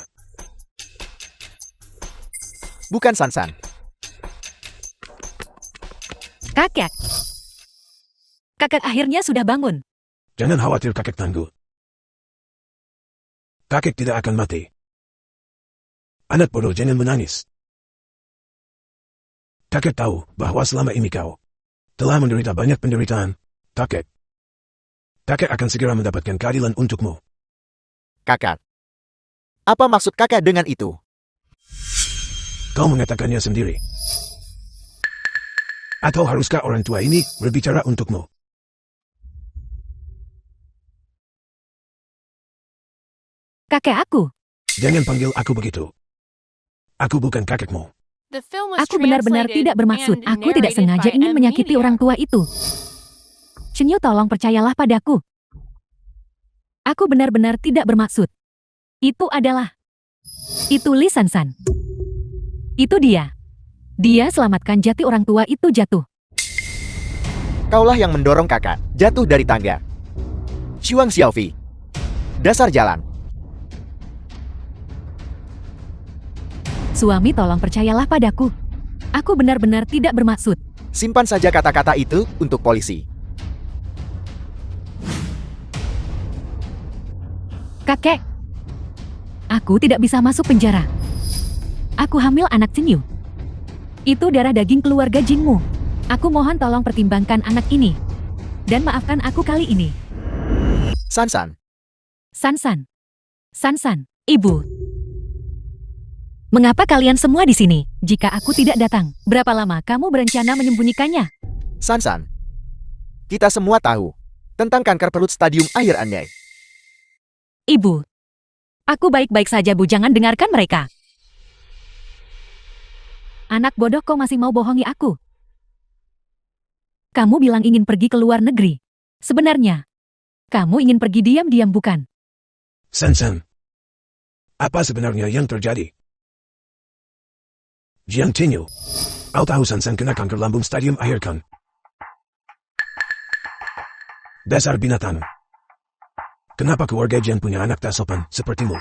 Bukan Sansan. Kakek. Kakek akhirnya sudah bangun. Jangan khawatir, kakek tangguh. Kakek tidak akan mati. Anak bodoh, jangan menangis. Kakek tahu bahwa selama ini kau telah menderita banyak penderitaan. Kakek akan segera mendapatkan keadilan untukmu. Kakak. Apa maksud kakak dengan itu? Kau mengatakannya sendiri. Atau haruskah orang tua ini berbicara untukmu? Kakek aku. Jangan panggil aku begitu. Aku bukan kakekmu. The film was Aku benar-benar translated tidak bermaksud. and Aku tidak narrated sengaja by ingin M. menyakiti Media. orang tua itu. Shinyu, tolong percayalah padaku. Aku benar-benar tidak bermaksud. Itu Lee Sansan. Itu dia. Dia selamatkan jati orang tua itu jatuh. Kaulah yang mendorong kakak jatuh dari tangga. Shuang Xiaofi. Dasar jalan. Suami, tolong percayalah padaku. Aku benar-benar tidak bermaksud. Simpan saja kata-kata itu untuk polisi. Kakek. Aku tidak bisa masuk penjara. Aku hamil anak Shinyu. Itu darah daging keluarga Jinmu. Aku mohon tolong pertimbangkan anak ini. Dan maafkan aku kali ini. Sansan. Sansan. Sansan, ibu. Mengapa kalian semua di sini? Jika aku tidak datang, berapa lama kamu berencana menyembunyikannya? Sansan. Kita semua tahu tentang kanker perut stadium akhir Anda. Ibu. Aku baik-baik saja, Bu. Jangan dengarkan mereka. Anak bodoh, kau masih mau bohongi aku? Kamu bilang ingin pergi ke luar negeri. Sebenarnya, kamu ingin pergi diam-diam, bukan? Sansan. Apa sebenarnya yang terjadi? Jiang Tinyu. Kau tahu Sansan kena kanker lambung stadium akhir kan? Dasar binatang. Kenapa keluarga Jiang punya anak tak sopan sepertimu?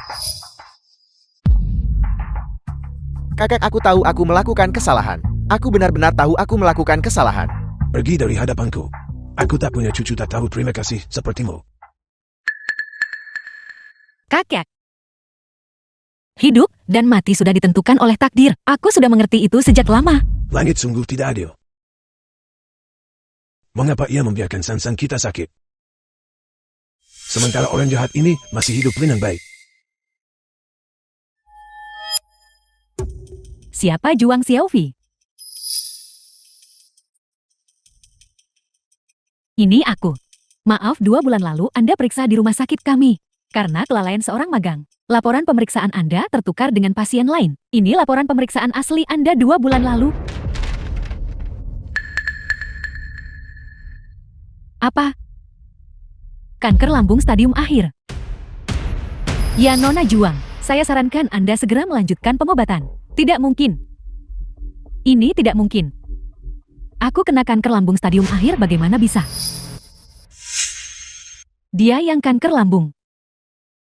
Kakak, aku tahu aku melakukan kesalahan. Aku benar-benar tahu aku melakukan kesalahan. Pergi dari hadapanku. Aku tak punya cucu tak tahu terima kasih sepertimu. Kakek. Hidup dan mati sudah ditentukan oleh takdir. Aku sudah mengerti itu sejak lama. Langit sungguh tidak adil. Mengapa ia membiarkan Sansan kita sakit? Sementara orang jahat ini masih hidup dengan baik. Siapa Juang Xiaofi? Ini aku. Maaf, 2 bulan lalu Anda periksa di rumah sakit kami. Karena kelalaian seorang magang. Laporan pemeriksaan Anda tertukar dengan pasien lain. Ini laporan pemeriksaan asli Anda 2 bulan lalu. Apa? Kanker lambung stadium akhir. Ya, Nona Juang, saya sarankan Anda segera melanjutkan pengobatan. Tidak mungkin. Ini tidak mungkin. Aku kena kanker lambung stadium akhir, bagaimana bisa? Dia yang kanker lambung.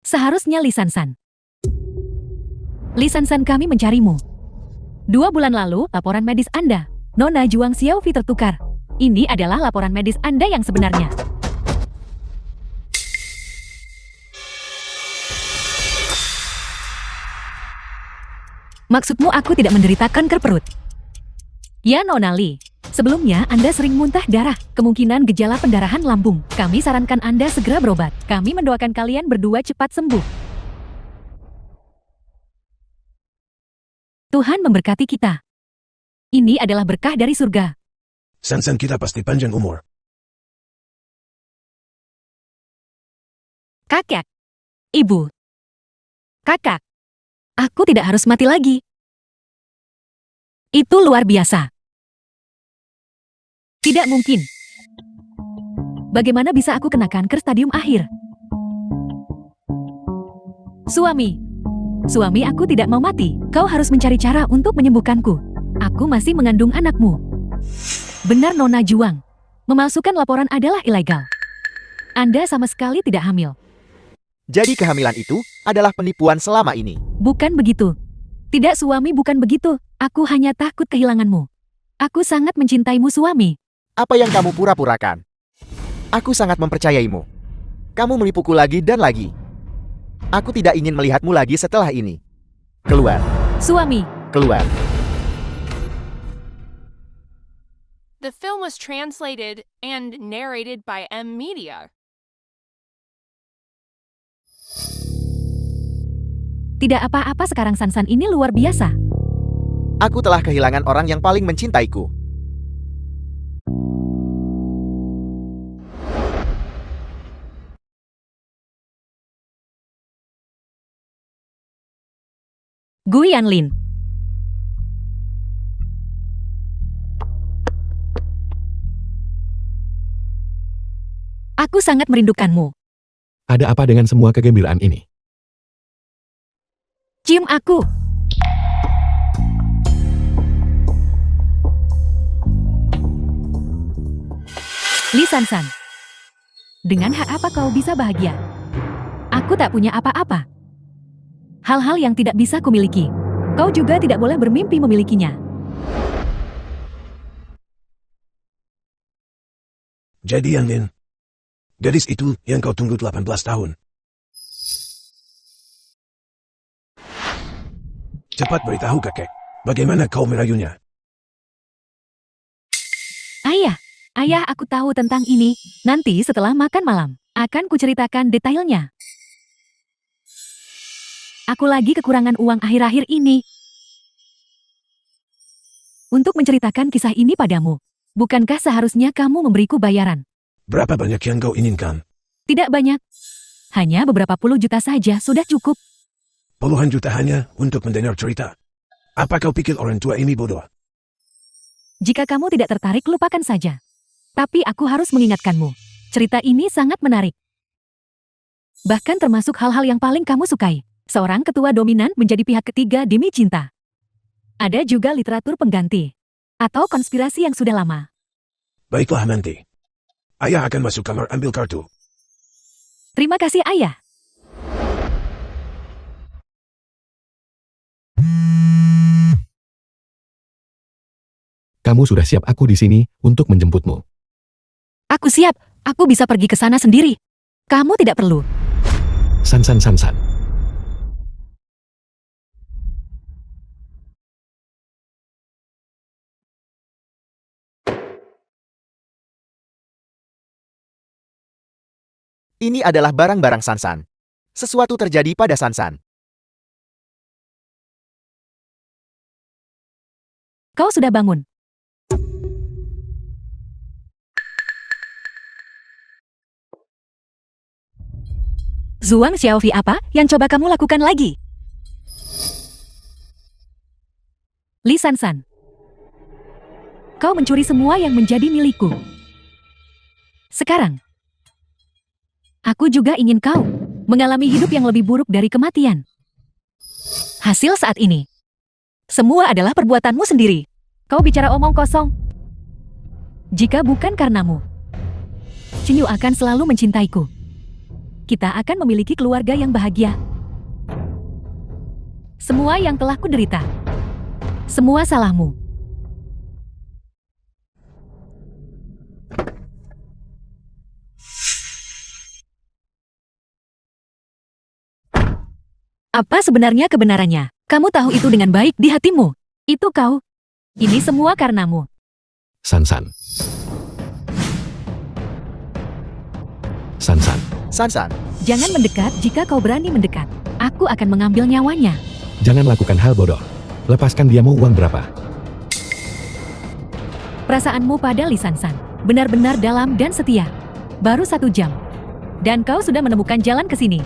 Seharusnya Lee Sansan. Lee Sansan, kami mencarimu. 2 bulan lalu, laporan medis Anda, Nona Juang Xiaofi, tertukar. Ini adalah laporan medis Anda yang sebenarnya. Maksudmu aku tidak menderita kanker perut? Ya, Nona Lee. Sebelumnya Anda sering muntah darah, kemungkinan gejala pendarahan lambung. Kami sarankan Anda segera berobat. Kami mendoakan kalian berdua cepat sembuh. Tuhan memberkati kita. Ini adalah berkah dari surga. Sansan kita pasti panjang umur. Kakek. Ibu. Kakak. Aku tidak harus mati lagi. Itu luar biasa. Tidak mungkin. Bagaimana bisa aku kena kanker stadium akhir? Suami. Suami, aku tidak mau mati. Kau harus mencari cara untuk menyembuhkanku. Aku masih mengandung anakmu. Benar, Nona Juang. Memalsukan laporan adalah ilegal. Anda sama sekali tidak hamil. Jadi kehamilan itu adalah penipuan selama ini. Bukan begitu. Tidak, suami, bukan begitu. Aku hanya takut kehilanganmu. Aku sangat mencintaimu, suami. Apa yang kamu pura-purakan? Aku sangat mempercayaimu. Kamu menipuku lagi dan lagi. Aku tidak ingin melihatmu lagi setelah ini. Keluar, Suami. keluar. The film was translated and narrated by M. Media. Tidak apa-apa, sekarang Sansan ini luar biasa. Aku telah kehilangan orang yang paling mencintaiku. Gu Yanlin. Aku sangat merindukanmu. Ada apa dengan semua kegembiraan ini? Cium aku. Lee Sansan. Dengan hak apa kau bisa bahagia? Aku tak punya apa-apa. Hal-hal yang tidak bisa kumiliki. Kau juga tidak boleh bermimpi memilikinya. Jadi Yanlin, gadis itu yang kau tunggu 18 tahun. Cepat beritahu kakek, bagaimana kau merayunya? Ayah, aku tahu tentang ini. Nanti setelah makan malam, akan kuceritakan detailnya. Aku lagi kekurangan uang akhir-akhir ini. Untuk menceritakan kisah ini padamu, bukankah seharusnya kamu memberiku bayaran? Berapa banyak yang kau inginkan? Tidak banyak. Hanya beberapa puluh juta saja sudah cukup. Puluhan juta hanya untuk mendengar cerita. Apa kau pikir orang tua ini bodoh? Jika kamu tidak tertarik, lupakan saja. Tapi aku harus mengingatkanmu. Cerita ini sangat menarik. Bahkan termasuk hal-hal yang paling kamu sukai. Seorang ketua dominan menjadi pihak ketiga demi cinta. Ada juga literatur pengganti. Atau konspirasi yang sudah lama. Baiklah nanti. Ayah akan masuk kamar ambil kartu. Terima kasih, Ayah. Kamu sudah siap, aku di sini untuk menjemputmu. Aku siap. Aku bisa pergi ke sana sendiri. Kamu tidak perlu. Sansan. Ini adalah barang-barang Sansan. Sesuatu terjadi pada Sansan. Kau sudah bangun. Zuang Xiaofi, apa yang coba kamu lakukan lagi? Lee Sansan. Kau mencuri semua yang menjadi milikku. Sekarang, aku juga ingin kau mengalami hidup yang lebih buruk dari kematian. Hasil saat ini, semua adalah perbuatanmu sendiri. Kau bicara omong kosong. Jika bukan karenamu, Chinyu akan selalu mencintaiku. Kita akan memiliki keluarga yang bahagia. Semua yang telah kuderita, semua salahmu. Apa sebenarnya kebenarannya? Kamu tahu itu dengan baik di hatimu. Itu kau. Ini semua karenamu. Sansan. Sansan, Jangan mendekat. Jika kau berani mendekat, aku akan mengambil nyawanya. Jangan lakukan hal bodoh. Lepaskan dia, mau uang berapa? Perasaanmu pada Lee Sansan benar-benar dalam dan setia. Baru 1 jam. Dan kau sudah menemukan jalan ke sini.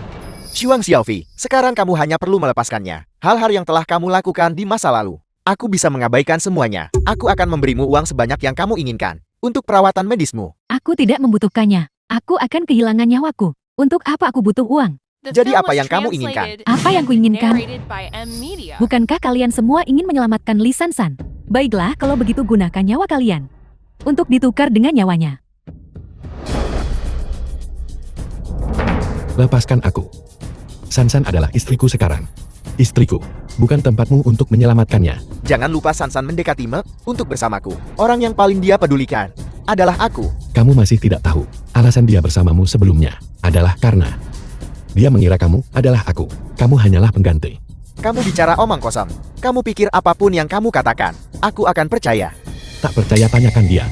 Zhuang Xiaofi, sekarang kamu hanya perlu melepaskannya. Hal-hal yang telah kamu lakukan di masa lalu. Aku bisa mengabaikan semuanya. Aku akan memberimu uang sebanyak yang kamu inginkan. Untuk perawatan medismu. Aku tidak membutuhkannya. Aku akan kehilangan nyawaku. Untuk apa aku butuh uang? The Jadi film apa was yang kamu inginkan? translated Apa yang and kuinginkan? narrated by M Media. Bukankah kalian semua ingin menyelamatkan Lee Sansan? Baiklah, kalau begitu gunakan nyawa kalian untuk ditukar dengan nyawanya. Lepaskan aku. Sansan adalah istriku sekarang. Istriku, bukan tempatmu untuk menyelamatkannya. Jangan lupa Sansan mendekatimu untuk bersamaku. Orang yang paling dia pedulikan adalah aku. Kamu masih tidak tahu. Alasan dia bersamamu sebelumnya adalah karena dia mengira kamu adalah aku. Kamu hanyalah pengganti. Kamu bicara omong kosong. Kamu pikir apapun yang kamu katakan, aku akan percaya. Tak percaya, tanyakan dia.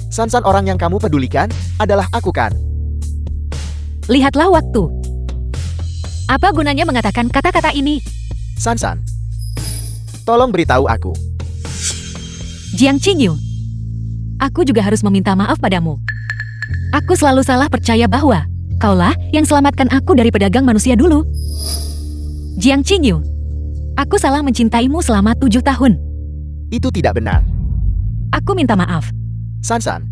Sansan orang yang kamu pedulikan adalah aku kan? Lihatlah waktu. Apa gunanya mengatakan kata-kata ini? Sansan, tolong beritahu aku. Jiang Qingyu, aku juga harus meminta maaf padamu. Aku selalu salah percaya bahwa kaulah yang selamatkan aku dari pedagang manusia dulu. Jiang Qingyu, aku salah mencintaimu selama 7 tahun. Itu tidak benar. Aku minta maaf. Sansan,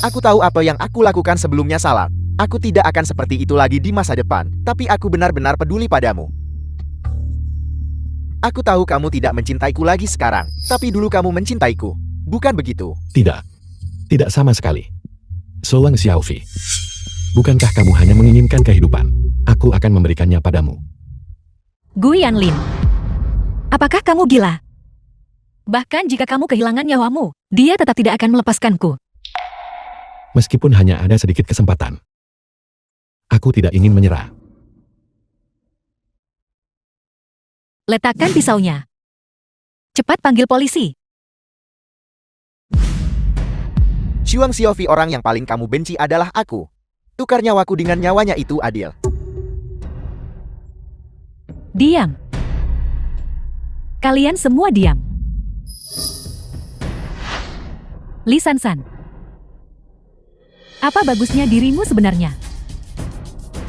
Aku tahu apa yang aku lakukan sebelumnya salah. Aku tidak akan seperti itu lagi di masa depan, tapi aku benar-benar peduli padamu. Aku tahu kamu tidak mencintaiku lagi sekarang, tapi dulu kamu mencintaiku. Bukan begitu? Tidak. Tidak sama sekali. Soang Xiaofi. Bukankah kamu hanya menginginkan kehidupan? Aku akan memberikannya padamu. Gu Yanlin. Apakah kamu gila? Bahkan jika kamu kehilangan nyawamu, dia tetap tidak akan melepaskanku. Meskipun hanya ada sedikit kesempatan. Aku tidak ingin menyerah. Letakkan pisaunya. Cepat panggil polisi. Shuang Xiaofi, orang yang paling kamu benci adalah aku. Tukar nyawaku dengan nyawanya itu adil. Diam. Kalian semua diam. Li Sansan. Apa bagusnya dirimu sebenarnya?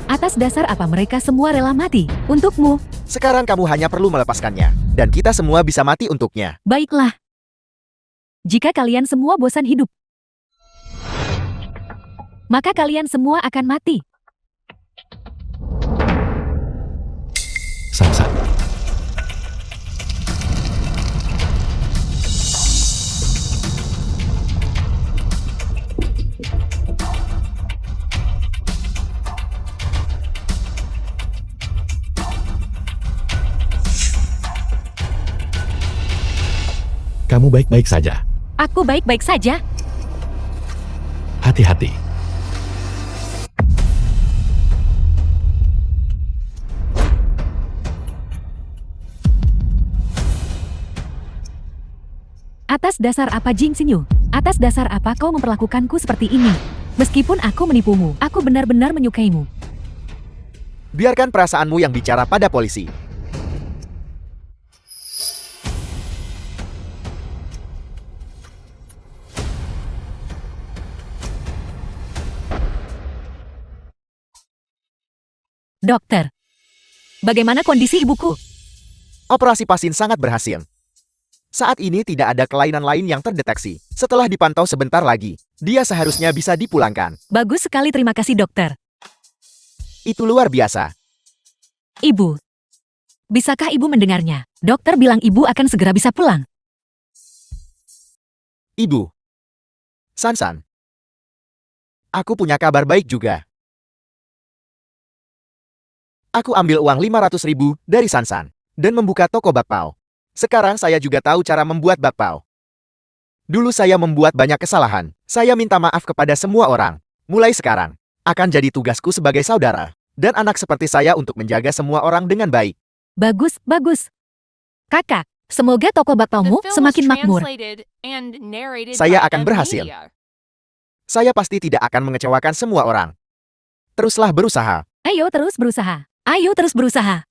Atas dasar apa mereka semua rela mati untukmu? Sekarang kamu hanya perlu melepaskannya, dan kita semua bisa mati untuknya. Baiklah. Jika kalian semua bosan hidup, maka kalian semua akan mati. Sansan. Kamu baik-baik saja. Aku baik-baik saja. Hati-hati. Atas dasar apa Jing Xinyu? Atas dasar apa kau memperlakukanku seperti ini? Meskipun aku menipumu, aku benar-benar menyukaimu. Biarkan perasaanmu yang bicara pada polisi. Dokter, bagaimana kondisi ibuku? Operasi Pasin sangat berhasil. Saat ini tidak ada kelainan lain yang terdeteksi. Setelah dipantau sebentar lagi, dia seharusnya bisa dipulangkan. Bagus sekali, terima kasih dokter. Itu luar biasa. Ibu, bisakah ibu mendengarnya? Dokter bilang ibu akan segera bisa pulang. Ibu. Sansan. Aku punya kabar baik juga. Aku ambil uang 500.000 dari Sansan dan membuka toko bakpao. Sekarang saya juga tahu cara membuat bakpao. Dulu saya membuat banyak kesalahan. Saya minta maaf kepada semua orang. Mulai sekarang, akan jadi tugasku sebagai saudara dan anak seperti saya untuk menjaga semua orang dengan baik. Bagus, bagus. Kakak, semoga toko The bakpaomu film was semakin makmur. translated and narrated Saya by akan M berhasil. Media. Saya pasti tidak akan mengecewakan semua orang. Teruslah berusaha. Ayo terus berusaha. Ayo terus berusaha.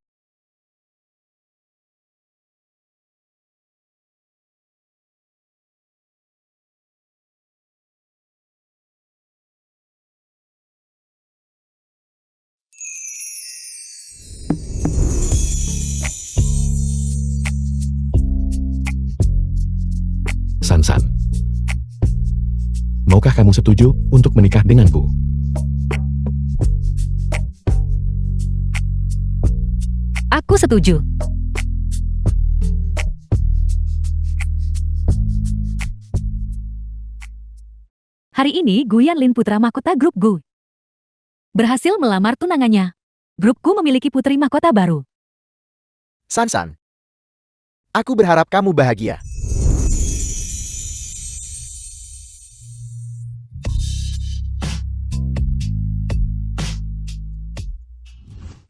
Sansan. Maukah kamu setuju untuk menikah denganku? Aku setuju. Hari ini Gu Yanlin putra mahkota grup Gu berhasil melamar tunangannya. Grupku memiliki putri mahkota baru. Sansan. Aku berharap kamu bahagia.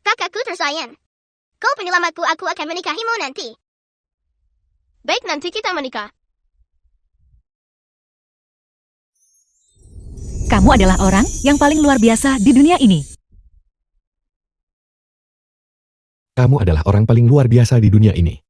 Kakakku tersayang. Kau penyelamatku, aku akan menikahimu nanti. Baik, nanti kita menikah. Kamu adalah orang yang paling luar biasa di dunia ini. Kamu adalah orang paling luar biasa di dunia ini.